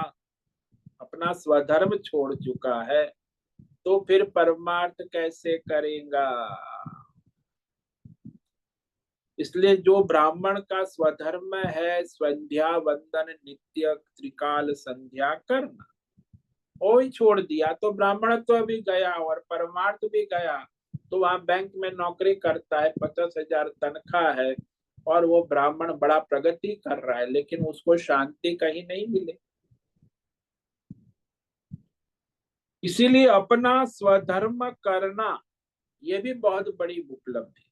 अपना स्वधर्म छोड़ चुका है, तो फिर परमार्थ कैसे करेगा? इसलिए जो ब्राह्मण का स्वधर्म है संध्या वंदन, नित्य त्रिकाल संध्या करना, वो ही छोड़ दिया तो ब्राह्मणत्व भी गया और परमार्थ भी गया। तो वहां बैंक में नौकरी करता है, 50,000 तनख्वाह है, और वो ब्राह्मण बड़ा प्रगति कर रहा है, लेकिन उसको शांति कहीं नहीं मिले। इसीलिए अपना स्वधर्म करना ये भी बहुत बड़ी उपलब्धि,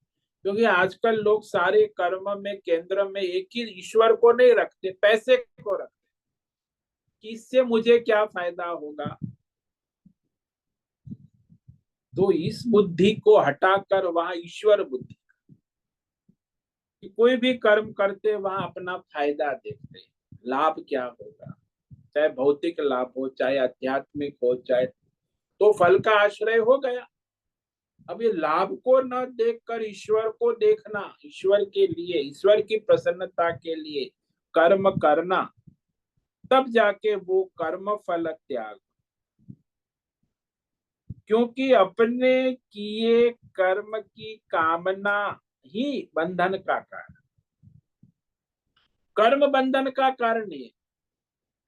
क्योंकि आजकल लोग सारे कर्म में केंद्र में एक ही ईश्वर को नहीं रखते, पैसे को रखते कि इससे मुझे क्या फायदा होगा। तो इस बुद्धि को हटाकर वहां ईश्वर बुद्धि, कि कोई भी कर्म करते वहां अपना फायदा देखते हैं, लाभ क्या होगा, चाहे भौतिक लाभ हो, चाहे आध्यात्मिक हो, चाहे, तो फल का आश्रय हो गया। अब ये लाभ को न देखकर ईश्वर को देखना, ईश्वर के लिए, ईश्वर की प्रसन्नता के लिए कर्म करना, तब जाके वो कर्म फल त्याग। क्योंकि अपने किए कर्म की कामना ही बंधन का कारण, कर्म बंधन का कारण नहीं है।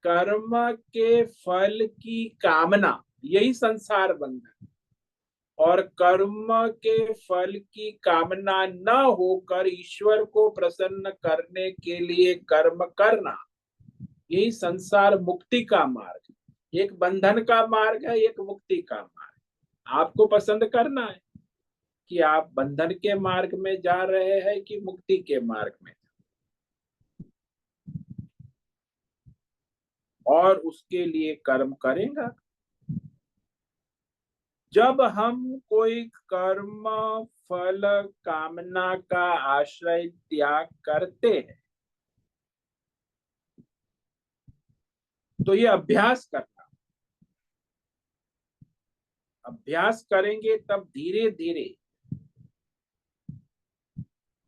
कर्म के फल की कामना यही संसार बंधन, और कर्म के फल की कामना न होकर ईश्वर को प्रसन्न करने के लिए कर्म करना, यही संसार मुक्ति का मार्ग है। एक बंधन का मार्ग है, एक मुक्ति का मार्ग। आपको पसंद करना है कि आप बंधन के मार्ग में जा रहे हैं कि मुक्ति के मार्ग में, और उसके लिए कर्म करेगा। जब हम कोई कर्म फल कामना का आश्रय त्याग करते हैं, तो ये अभ्यास करना, अभ्यास करेंगे तब धीरे धीरे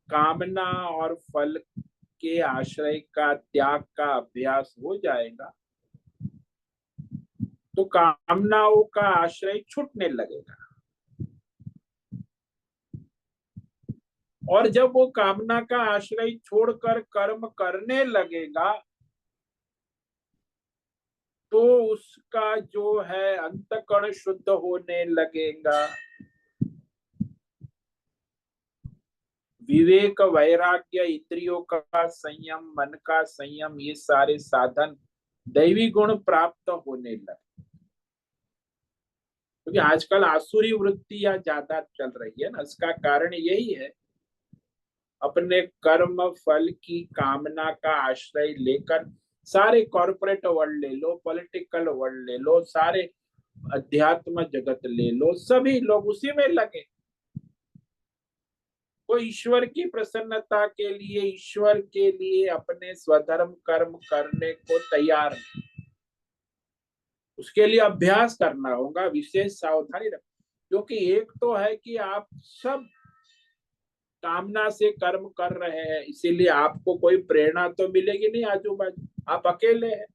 कामना और फल के आश्रय का त्याग का अभ्यास हो जाएगा, तो कामनाओं का आश्रय छूटने लगेगा। और जब वो कामना का आश्रय छोड़कर कर्म करने लगेगा, तो उसका जो है अंतःकरण शुद्ध होने लगेगा। विवेक, वैराग्य, इंद्रियों का संयम, मन का संयम, ये सारे साधन दैवी गुण प्राप्त होने लगे। क्योंकि आजकल आसुरी वृत्तियां ज्यादा चल रही है ना, इसका कारण यही है, अपने कर्म फल की कामना का आश्रय लेकर सारे कॉरपोरेट वर्ल्ड ले लो, पॉलिटिकल वर्ल्ड ले लो, सारे अध्यात्म जगत ले लो, सभी लोग उसी में लगे। कोई ईश्वर की प्रसन्नता के लिए, ईश्वर के लिए अपने स्वधर्म कर्म करने को तैयार नहीं। उसके लिए अभ्यास करना होगा, विशेष सावधानी रख, क्योंकि एक तो है कि आप सब कामना से कर्म कर रहे हैं, इसीलिए आपको कोई प्रेरणा तो मिलेगी नहीं आजू बाजू, आप अकेले हैं।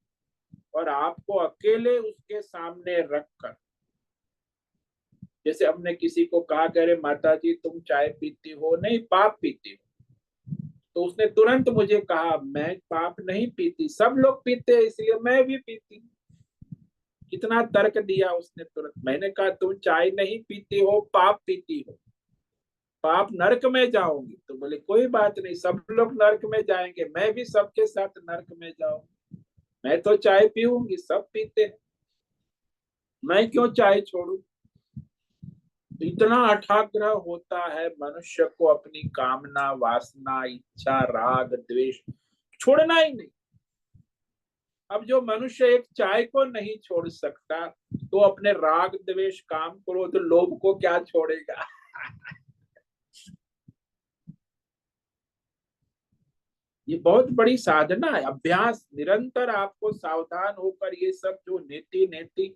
और आपको अकेले उसके सामने रखकर, जैसे हमने किसी को कहा कि अरे माता जी तुम चाय पीती हो, नहीं पाप पीती हो, तो उसने तुरंत मुझे कहा मैं पाप नहीं पीती, सब लोग पीते हैं इसलिए मैं भी पीती हूँ। कितना तर्क दिया उसने तुरंत। मैंने कहा तुम चाय नहीं पीती हो, पाप पीती हो, पाप नरक में जाओगी। तो बोले कोई बात नहीं, सब लोग नरक में जाएंगे, मैं भी सबके साथ नरक में जाऊंगी, मैं तो चाय पीऊंगी, सब पीते हैं, मैं क्यों चाय छोड़ू। इतना अठाग्रह होता है मनुष्य को अपनी कामना, वासना, इच्छा, राग, द्वेष छोड़ना ही नहीं। अब जो मनुष्य एक चाय को नहीं छोड़ सकता, तो अपने राग, द्वेष, काम, क्रोध, लोभ को क्या छोड़ेगा। ये बहुत बड़ी साधना है, अभ्यास निरंतर। आपको सावधान होकर ये सब जो नीति नीति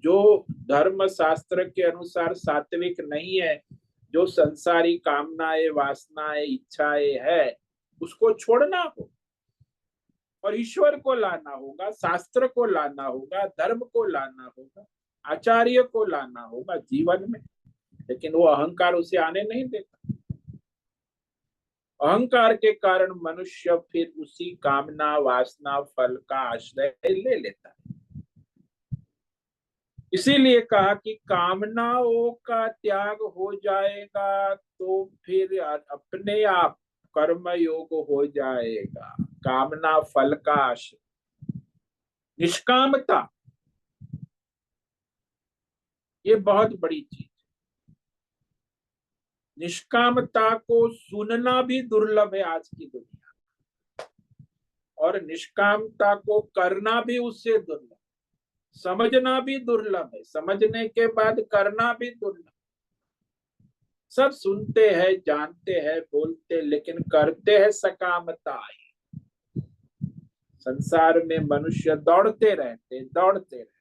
जो धर्म शास्त्र के अनुसार सात्विक नहीं है, जो संसारी कामनाएं, वासनाएं, इच्छाएं है, उसको छोड़ना हो और ईश्वर को लाना होगा, शास्त्र को लाना होगा, धर्म को लाना होगा, आचार्य को लाना होगा जीवन में। लेकिन वो अहंकार उसे आने नहीं देता। अहंकार के कारण मनुष्य फिर उसी कामना, वासना, फल का आश्रय ले लेता है। इसीलिए कहा कि कामनाओं का त्याग हो जाएगा तो फिर अपने आप कर्म योग हो जाएगा। कामना फल का आश्रय, निष्कामता, ये बहुत बड़ी चीज। निष्कामता को सुनना भी दुर्लभ है आज की दुनिया, और निष्कामता को करना भी उससे दुर्लभ, समझना भी दुर्लभ है, समझने के बाद करना भी दुर्लभ। सब सुनते हैं, जानते हैं, बोलते, लेकिन करते हैं सकामता ही। संसार में मनुष्य दौड़ते रहते, दौड़ते रहते।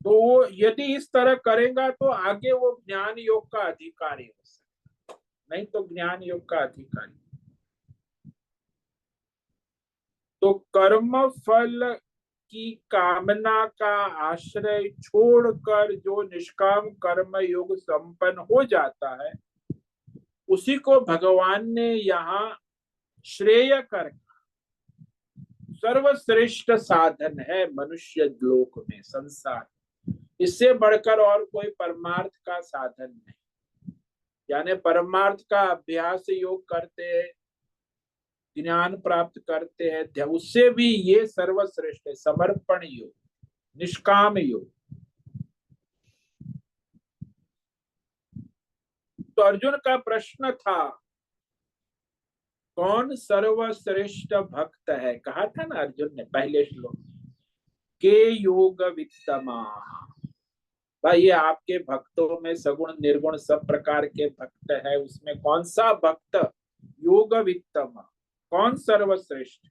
तो वो यदि इस तरह करेगा तो आगे वो ज्ञान योग का अधिकारी हो सकता, नहीं तो ज्ञान योग का अधिकारी। तो कर्म फल की कामना का आश्रय छोड़कर जो निष्काम कर्म योग संपन्न हो जाता है, उसी को भगवान ने यहाँ श्रेय कर, सर्वश्रेष्ठ साधन है मनुष्य लोक में, संसार, इससे बढ़कर और कोई परमार्थ का साधन नहीं। यानी परमार्थ का अभ्यास योग करते हैं, ज्ञान प्राप्त करते हैं, उससे भी ये सर्वश्रेष्ठ है, समर्पण योग, निष्काम योग। तो अर्जुन का प्रश्न था कौन सर्वश्रेष्ठ भक्त है, कहा था ना अर्जुन ने पहले श्लोक, के योग वित्तमा। भाई ये आपके भक्तों में सगुण निर्गुण सब प्रकार के भक्त है, उसमें कौन सा भक्त योग वित्तमा, कौन सर्वश्रेष्ठ,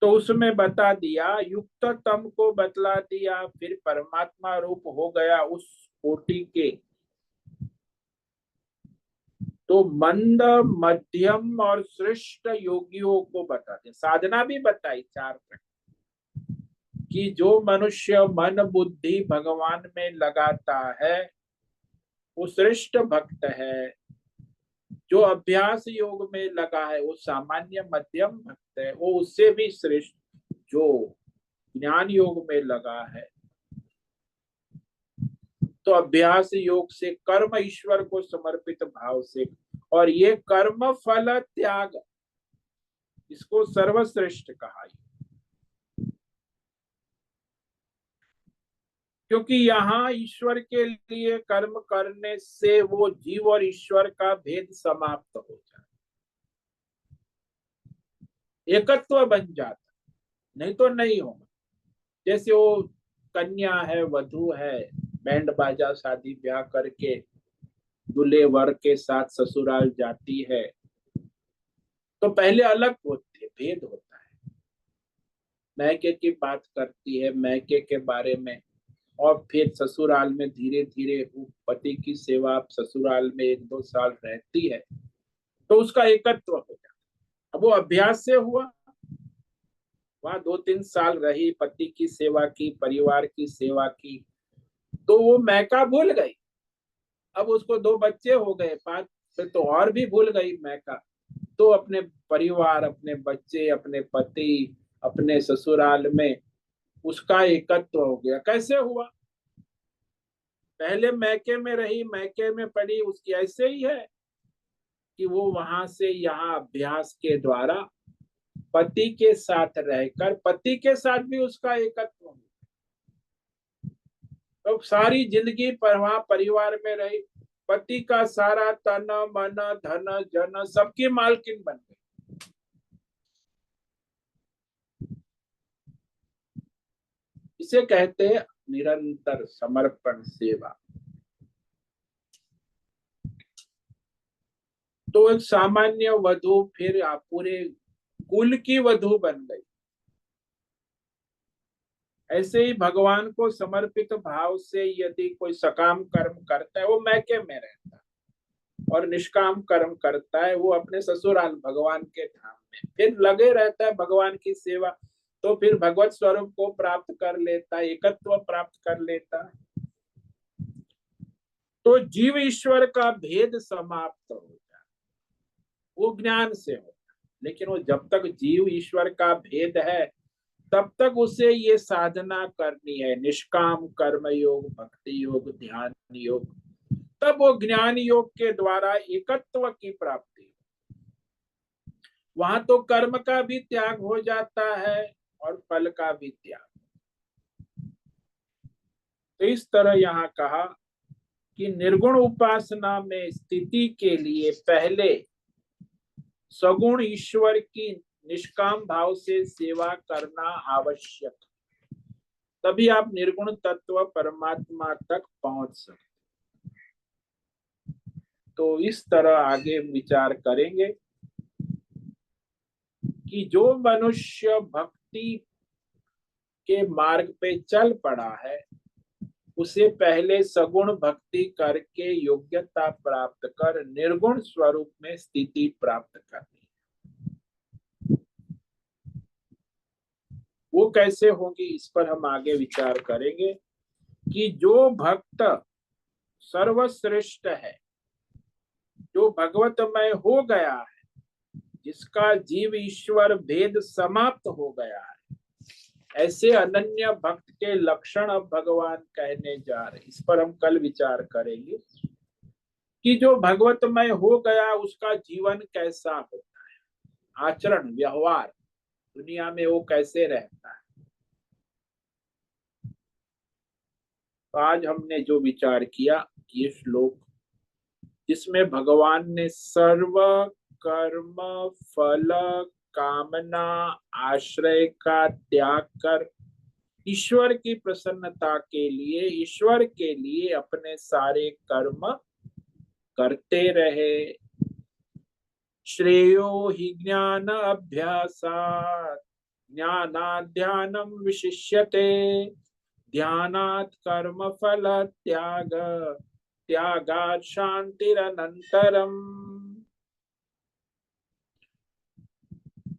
तो उसमें बता दिया, युक्त तम को बतला दिया, फिर परमात्मा रूप हो गया उस कोटि के, तो मंद मध्यम और श्रेष्ठ योगियों को बताते, साधना भी बताई चार प्रकार कि जो मनुष्य मन बुद्धि भगवान में लगाता है वो श्रेष्ठ भक्त है, जो अभ्यास योग में लगा है वो सामान्य मध्यम भक्त है, वो उससे भी श्रेष्ठ जो ज्ञान योग में लगा है। तो अभ्यास योग से कर्म ईश्वर को समर्पित भाव से, और ये कर्म फल त्याग, इसको सर्वश्रेष्ठ कहा, क्योंकि यहाँ ईश्वर के लिए कर्म करने से वो जीव और ईश्वर का भेद समाप्त हो जाता, एकत्व बन जाता, नहीं तो नहीं होगा। जैसे वो कन्या है, वधू है, बैंड बाजा शादी ब्याह करके दूल्हे वर के साथ ससुराल जाती है, तो पहले अलग होती है, भेद होता है, मैके की बात करती है मैके के बारे में, और फिर ससुराल में धीरे धीरे पति की सेवा ससुराल में 1-2 साल रहती है, तो उसका एकत्व हो जाता। अब वो अभ्यास से हुआ, वहां 2-3 साल रही, पति की सेवा की, परिवार की सेवा की, तो वो मैका भूल गई। अब उसको 2 बच्चे हो गए, 5, फिर तो और भी भूल गई मैका। तो अपने परिवार, अपने बच्चे, अपने पति, अपने ससुराल में उसका एकत्व हो गया। कैसे हुआ? पहले मैके में रही, मैके में पड़ी, उसकी ऐसे ही है कि वो वहां से यहाँ अभ्यास के द्वारा पति के साथ रहकर पति के साथ भी उसका एकत्व हो। तो सारी जिंदगी पर वहां परिवार में रही, पति का सारा तन मन धन जन सबकी मालकिन बन गई। इसे कहते हैं निरंतर समर्पण सेवा। तो एक सामान्य वधु फिर आप पूरे कुल की वधु बन गई। ऐसे ही भगवान को समर्पित भाव से यदि कोई सकाम कर्म करता है वो मैके में रहता है, और निष्काम कर्म करता है वो अपने ससुराल भगवान के धाम में फिर लगे रहता है भगवान की सेवा, तो फिर भगवत स्वरूप को प्राप्त कर लेता है, एकत्व प्राप्त कर लेता है। तो जीव ईश्वर का भेद समाप्त हो जाता, वो ज्ञान से होता, लेकिन वो जब तक जीव ईश्वर का भेद है तब तक उसे ये साधना करनी है, निष्काम कर्म योग, भक्ति योग, ध्यान योग, तब वो ज्ञान योग के द्वारा एकत्व की प्राप्ति। वहां तो कर्म का भी त्याग हो जाता है और फल का भी त्याग। तो इस तरह यहाँ कहा कि निर्गुण उपासना में स्थिति के लिए पहले सगुण ईश्वर की निष्काम भाव से सेवा करना आवश्यक, तभी आप निर्गुण तत्व परमात्मा तक पहुंच सकते। तो इस तरह आगे विचार करेंगे कि जो मनुष्य भक्ति के मार्ग पे चल पड़ा है उसे पहले सगुण भक्ति करके योग्यता प्राप्त कर निर्गुण स्वरूप में स्थिति प्राप्त करनी। वो कैसे होगी इस पर हम आगे विचार करेंगे कि जो भक्त सर्वश्रेष्ठ है, जो भगवतमय हो गया है, जिसका जीव ईश्वर भेद समाप्त हो गया है, ऐसे अनन्य भक्त के लक्षण अब भगवान कहने जा रहे। इस पर हम कल विचार करेंगे कि जो भगवतमय हो गया उसका जीवन कैसा होता है, आचरण व्यवहार दुनिया में वो कैसे रहता है। तो आज हमने जो विचार किया, ये श्लोक जिसमें भगवान ने सर्व कर्म फल कामना आश्रय का त्याग कर ईश्वर की प्रसन्नता के लिए, ईश्वर के लिए अपने सारे कर्म करते रहे, श्रेयो हि ज्ञान अभ्यासात् ज्ञानाध्यानं विशिष्यते ध्यानात् कर्म फल त्याग त्यागात् शांतिरनंतरम।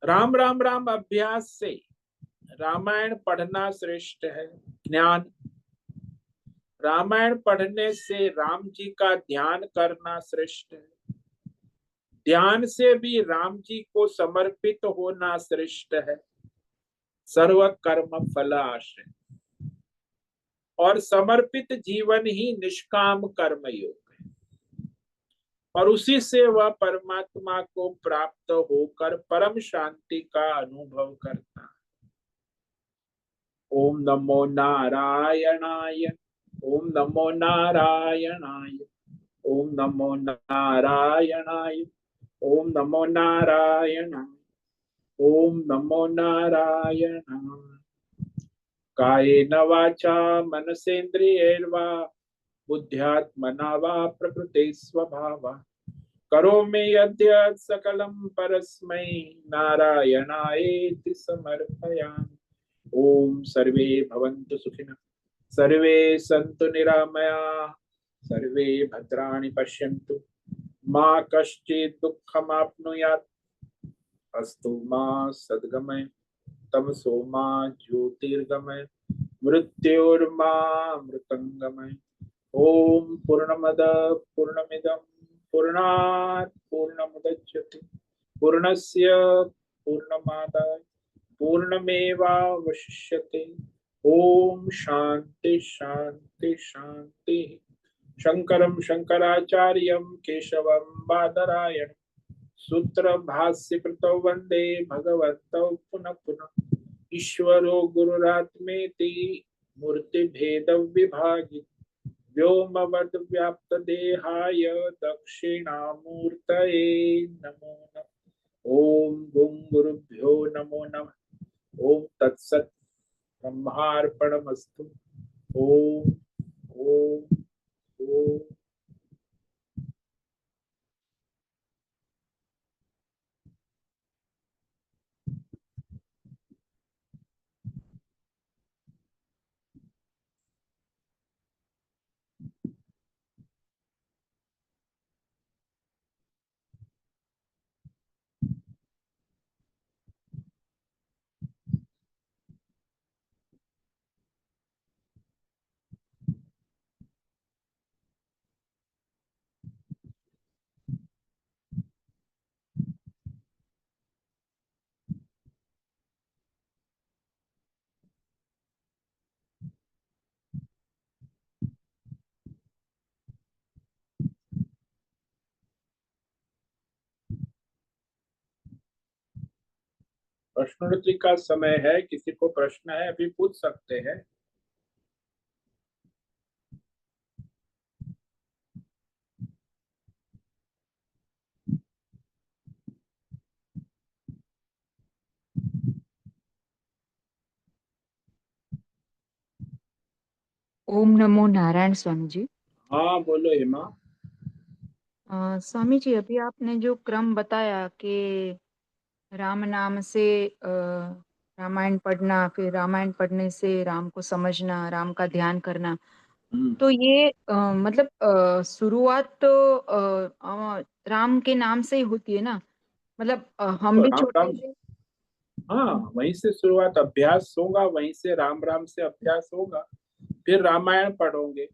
राम राम राम अभ्यास से रामायण पढ़ना श्रेष्ठ है। ज्ञान, रामायण पढ़ने से राम जी का ध्यान करना श्रेष्ठ है। ध्यान से भी राम जी को समर्पित होना श्रेष्ठ है। सर्व कर्म फल आश्रय, और समर्पित जीवन ही निष्काम कर्म योग है, और उसी से वह परमात्मा को प्राप्त होकर परम शांति का अनुभव करता है। ओम नमो नारायणाय, ओम नमो नारायणाय, ओम नमो नारायणाय, ओम नमो नारायणाय, ओम नमो नारायणाय। कायेन वाचा मनसेन्द्रियैर्वा बुद्ध्यात्मना वा प्रकृते स्वभावात् करोमि यद्यत् सकलं परस्मै नारायणायेति समर्पयामि। ओम सर्वे भवन्तु सुखिनः, सर्वे सन्तु निरामयाः, सर्वे भद्राणि पश्यन्तु, मा कश्चित् दुःखमाप्नुयात्। अस्तु मा सद्गमय, तमसो मा ज्योतिर्गमय, मृत्योर्मा मृतंगमय। ओम पूर्णमद पूर्णमिदं पूर्णात् पूर्णमुदच्यते पूर्णस्य पूर्णमादाय पूर्णमेवावशिष्यते। ओम शांति शांति शांति। शंकरं शंकराचार्यं केशवं बादरायणं सूत्र भाष्य कृतौ वंदे भगवन्तौ पुनः पुनः। ईश्वरो गुरुरात्मेति मूर्ति भेद विभागि व्योमवद् व्याप्त देहाय दक्षिणामूर्तये नमो नमः। ओम गुं गुरुभ्यो नमो नमः। ओम तत्सत् ब्रह्मार्पणमस्तु। ओम ओम ओम। प्रश्नोत्तरी का समय है। किसी को प्रश्न है अभी पूछ सकते हैं। ओम नमो नारायण स्वामी जी। हाँ बोलो हेमा। स्वामी जी, अभी आपने जो क्रम बताया कि राम नाम से रामायण पढ़ना, फिर रामायण पढ़ने से राम को समझना, राम का ध्यान करना, तो ये मतलब शुरुआत तो राम के नाम से ही होती है ना? मतलब हम तो भी राम छोटे राम, थे। हाँ वहीं से शुरुआत, अभ्यास होगा वहीं से, राम राम से अभ्यास होगा। फिर रामायण पढ़ोगे,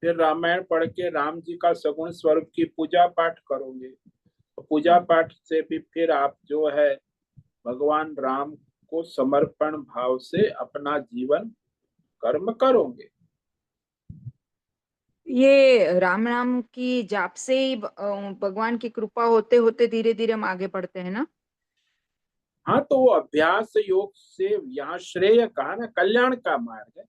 फिर रामायण पढ़ के राम जी का सगुण स्वरूप की पूजा पाठ करोगे, तो पूजा पाठ से भी फिर आप जो है भगवान राम को समर्पण भाव से अपना जीवन कर्म करोगे। ये राम नाम की जाप से ही भगवान की कृपा होते होते धीरे धीरे हम आगे बढ़ते हैं ना? हाँ तो वो अभ्यास योग से यहाँ श्रेय कहा ना, कल्याण का मार्ग है।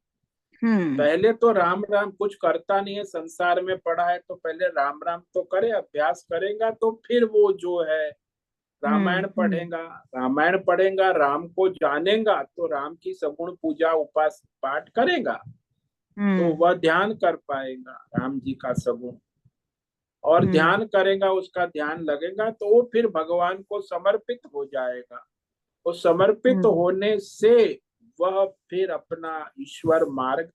हम्म। पहले तो राम राम कुछ करता नहीं है, संसार में पड़ा है, तो पहले राम राम तो करे, अभ्यास करेगा तो फिर वो जो है रामायण हम्म। पढ़ेगा। रामायण पढ़ेगा, राम को जानेगा, तो राम की सगुण पूजा उपास पाठ करेगा, तो हम्म। वह ध्यान कर पाएगा राम जी का सगुण। और ध्यान करेगा, उसका ध्यान लगेगा तो वो फिर भगवान को समर्पित हो जाएगा। और समर्पित होने से वह फिर अपना ईश्वर मार्ग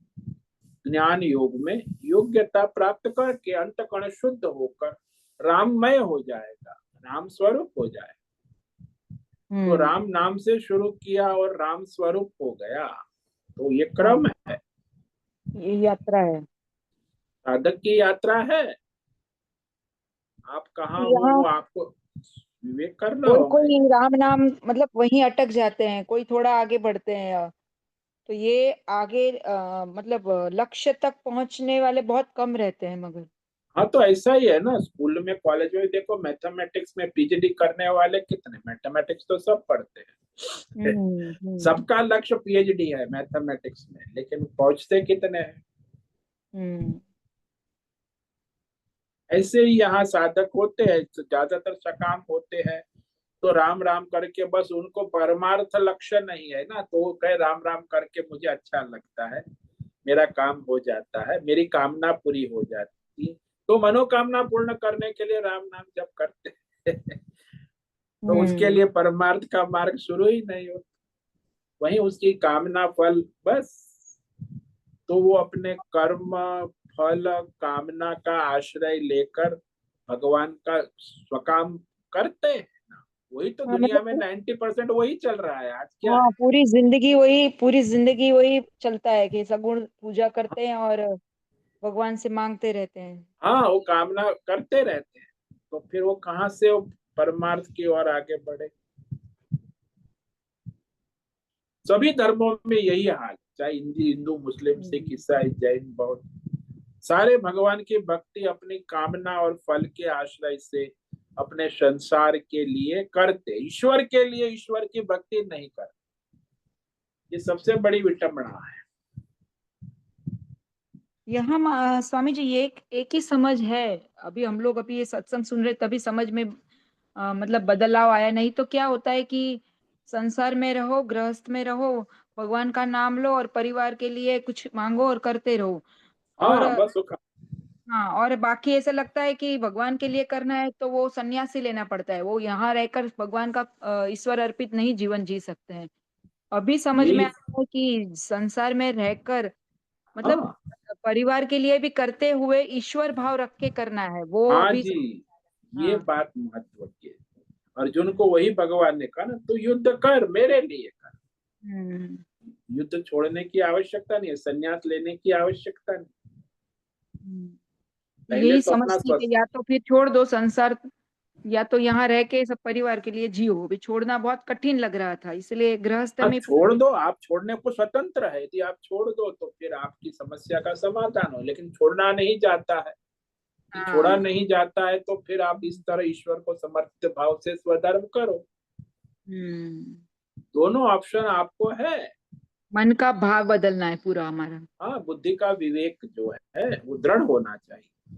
ज्ञान योग में योग्यता प्राप्त करके अंतःकरण शुद्ध होकर राममय हो जाएगा, राम स्वरूप हो जाएगा। तो राम नाम से शुरू किया और राम स्वरूप हो गया। तो ये क्रम है, ये यात्रा है, साधक की यात्रा है। आप कहाँ हो यहाँ वो आपको विवेक करना कोई होगा। कोई राम नाम मतलब वहीं अटक जाते हैं, कोई थोड़ा आगे बढ़ते हैं। तो ये आगे मतलब लक्ष्य तक पहुंचने वाले बहुत कम रहते हैं मगर। हाँ तो ऐसा ही है ना, स्कूल में कॉलेज में देखो, मैथमेटिक्स में पीएचडी करने वाले कितने, मैथमेटिक्स तो सब पढ़ते हैं। हम्म सबका लक्ष्य पीएचडी है मैथमेटिक्स में, लेकिन पहुंचते कितने हैं। हम्म ऐसे ही यहाँ साधक होते हैं, ज्यादातर सकाम होते हैं, तो राम राम करके बस, उनको परमार्थ लक्ष्य नहीं है ना, तो वो कहे राम राम करके मुझे अच्छा लगता है, मेरा काम हो जाता है, मेरी कामना पूरी हो जाती है। तो मनोकामना पूर्ण करने के लिए राम नाम जब करते हैं तो उसके हम्म लिए परमार्थ का मार्ग शुरू ही नहीं होता, वहीं उसकी कामना फल बस। तो वो अपने कर्म फल कामना का आश्रय लेकर भगवान का स्वकाम करते हैं ना। वही तो हाँ दुनिया में मतलब 90% वही चल रहा है आज, क्या हाँ, है। पूरी जिंदगी वही चलता है कि सगुण पूजा करते हैं और भगवान से मांगते रहते हैं। हाँ वो कामना करते रहते हैं, तो फिर वो कहाँ से वो परमार्थ की ओर आगे बढ़े। सभी धर्मों में यही हाल, चाहे हिंदू मुस्लिम सिख हम्म ईसाई जैन बौद्ध, सारे भगवान की भक्ति अपनी कामना और फल के आश्रय से अपने संसार के लिए करते, ईश्वर के लिए ईश्वर की भक्ति नहीं करते। ये सबसे बड़ी विटंबना है। यहाँ स्वामी जी ये एक ही समझ है। अभी हम लोग अभी ये सत्संग सुन रहे तभी समझ में मतलब बदलाव आया। नहीं तो क्या होता है कि संसार में रहो, गृहस्थ में रहो, भगवान का नाम लो और परिवार के लिए कुछ मांगो और करते रहो। और हाँ बस हाँ, और बाकी ऐसा लगता है कि भगवान के लिए करना है तो वो सन्यासी लेना पड़ता है, वो यहाँ रहकर भगवान का ईश्वर अर्पित नहीं जीवन जी सकते हैं। अभी समझ में यही। आता है कि संसार में रहकर मतलब हाँ परिवार के लिए भी करते हुए ईश्वर भाव रख के करना है वो हाँ अभी। जी, ये हाँ। बात महत्व की है। अर्जुन को वही भगवान ने कहा ना, तू युद्ध कर, मेरे लिए कर। हम्म युद्ध छोड़ने की आवश्यकता नहीं है, संन्यास लेने की आवश्यकता नहीं। पहले यही तो अपना समझती कि स्वस्थ। या तो फिर छोड़ दो संसार, या तो यहाँ रह के सब परिवार के लिए जियो। अभी छोड़ना बहुत कठिन लग रहा था, इसलिए गृहस्थ हाँ में छोड़ दो, आप छोड़ने को स्वतंत्र है, यदि आप छोड़ दो तो फिर आपकी समस्या का समाधान हो, लेकिन छोड़ना नहीं जाता है। कि छोड़ा हाँ। नहीं जाता है तो फिर आप इस तरह ईश्वर को समर्पित भाव से स्वधर्म करो। हम्म दोनों ऑप्शन आपको है। मन का भाव बदलना है पूरा हमारा। हाँ बुद्धि का विवेक जो है वो दृढ़ होना चाहिए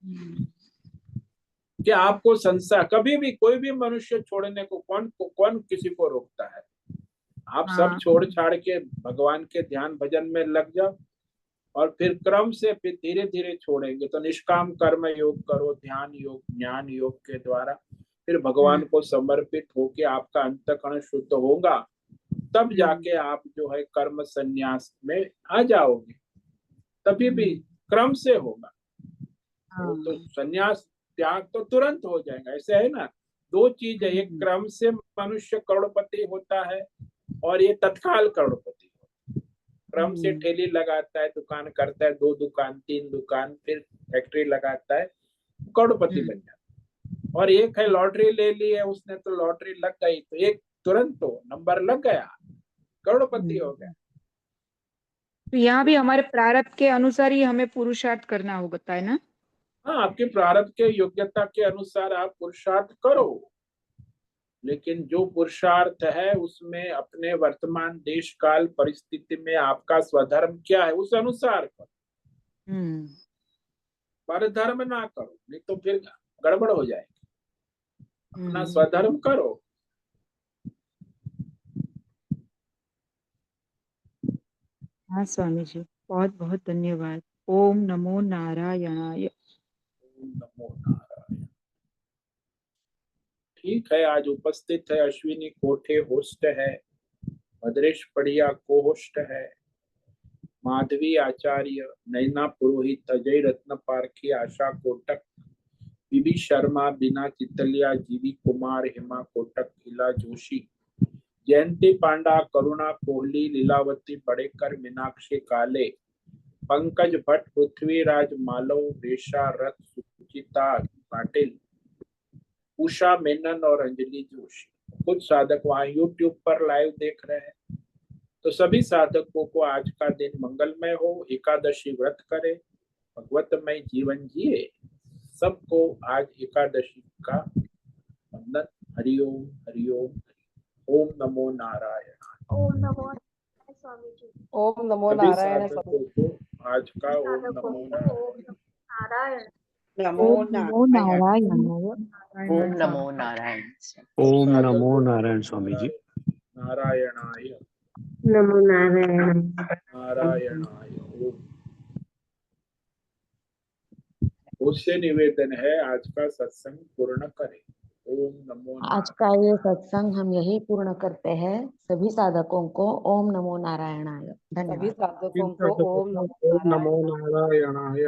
हम्म कि आपको संसार कभी भी, कोई भी मनुष्य छोड़ने को कौन किसी को रोकता है। आप सब हाँ। छोड़ छाड़ के भगवान के ध्यान भजन में लग जाओ, और फिर क्रम से फिर धीरे धीरे छोड़ेंगे तो निष्काम कर्म योग करो, ध्यान योग ज्ञान योग के द्वारा फिर हम्म भगवान को समर्पित होके आपका अंतःकरण शुद्ध होगा। तब हम्म जाके आप जो है कर्म संन्यास में आ जाओगे, तभी भी हम्म, क्रम से होगा। वो तो हाँ। संन्यास त्याग तो तुरंत हो जाएगा, ऐसे है ना। दो चीज है, एक हम्म क्रम से मनुष्य करोड़पति होता है, और ये तत्काल करोड़पति। क्रम से हम्म ठेली लगाता है, दुकान करता है, 2 दुकान 3 दुकान, फिर फैक्ट्री लगाता है, करोड़पति बन हम्म जाता है। और एक है लॉटरी ले ली है उसने, तो लॉटरी लग गई तो एक तुरंत तो नंबर लग गया, करोड़पति हो गया। हम्म। तो यहाँ भी हमारे प्रारब्ध के अनुसार ही हमें पुरुषार्थ करना होता है ना। हाँ आपके प्रारब्ध के योग्यता के अनुसार आप पुरुषार्थ करो, लेकिन जो पुरुषार्थ है उसमें अपने वर्तमान देश काल परिस्थिति में आपका स्वधर्म क्या है उस अनुसार करो। हम्म पर धर्म ना करो, नहीं तो फिर गड़बड़ हो जाएगी। अपना हम्म। स्वधर्म करो। हाँ स्वामी जी, बहुत बहुत धन्यवाद। ओम नमो नारायणाय। नमो नारायण। ठीक है, आज उपस्थित है अश्विनी कोठे होस्ट है, भद्रेश पड़िया को होस्ट है, माधवी आचार्य, नैना पुरोहित, अजय रत्न पारखी, आशा कोटक, बीबी शर्मा, बीना चितलिया, जीवी कुमार, हेमा कोटक, इला जोशी, जयंती पांडा, करुणा कोहली, लीलावती बड़ेकर, मीनाक्षी काले, पंकज भट्ट, पृथ्वीराज मालव, रेशा रथ, सुचिता पाटिल, उषा मेनन और अंजलि जोशी। कुछ साधक वहां यूट्यूब पर लाइव देख रहे हैं। तो सभी साधकों को आज का दिन मंगलमय हो, एकादशी व्रत करे, भगवतमय जीवन जिए। सबको आज एकादशी का वंदन। हरिओम हरिओम। ओम नमो नारायण। ओम नमो नारायण स्वामी जी। ओम नमो सभी नारायण साधकों को आज का ओम नमो नारायण। नमो नमो नारायण। ओम नमो नारायण। नारायण। ओम नमो नारायण। ओम नमो नारायण स्वामी जी। नारायणाय नमो नारायण। नारायणाय ओम। उससे निवेदन है आज का सत्संग पूर्ण करें। ओम नमो आज का ये सत्संग हम यही पूर्ण करते हैं। सभी साधकों को ओम नमो नारायणाय। सभी धन्यवाद। साधकों को ओम नमो नारायण। नारायणाय।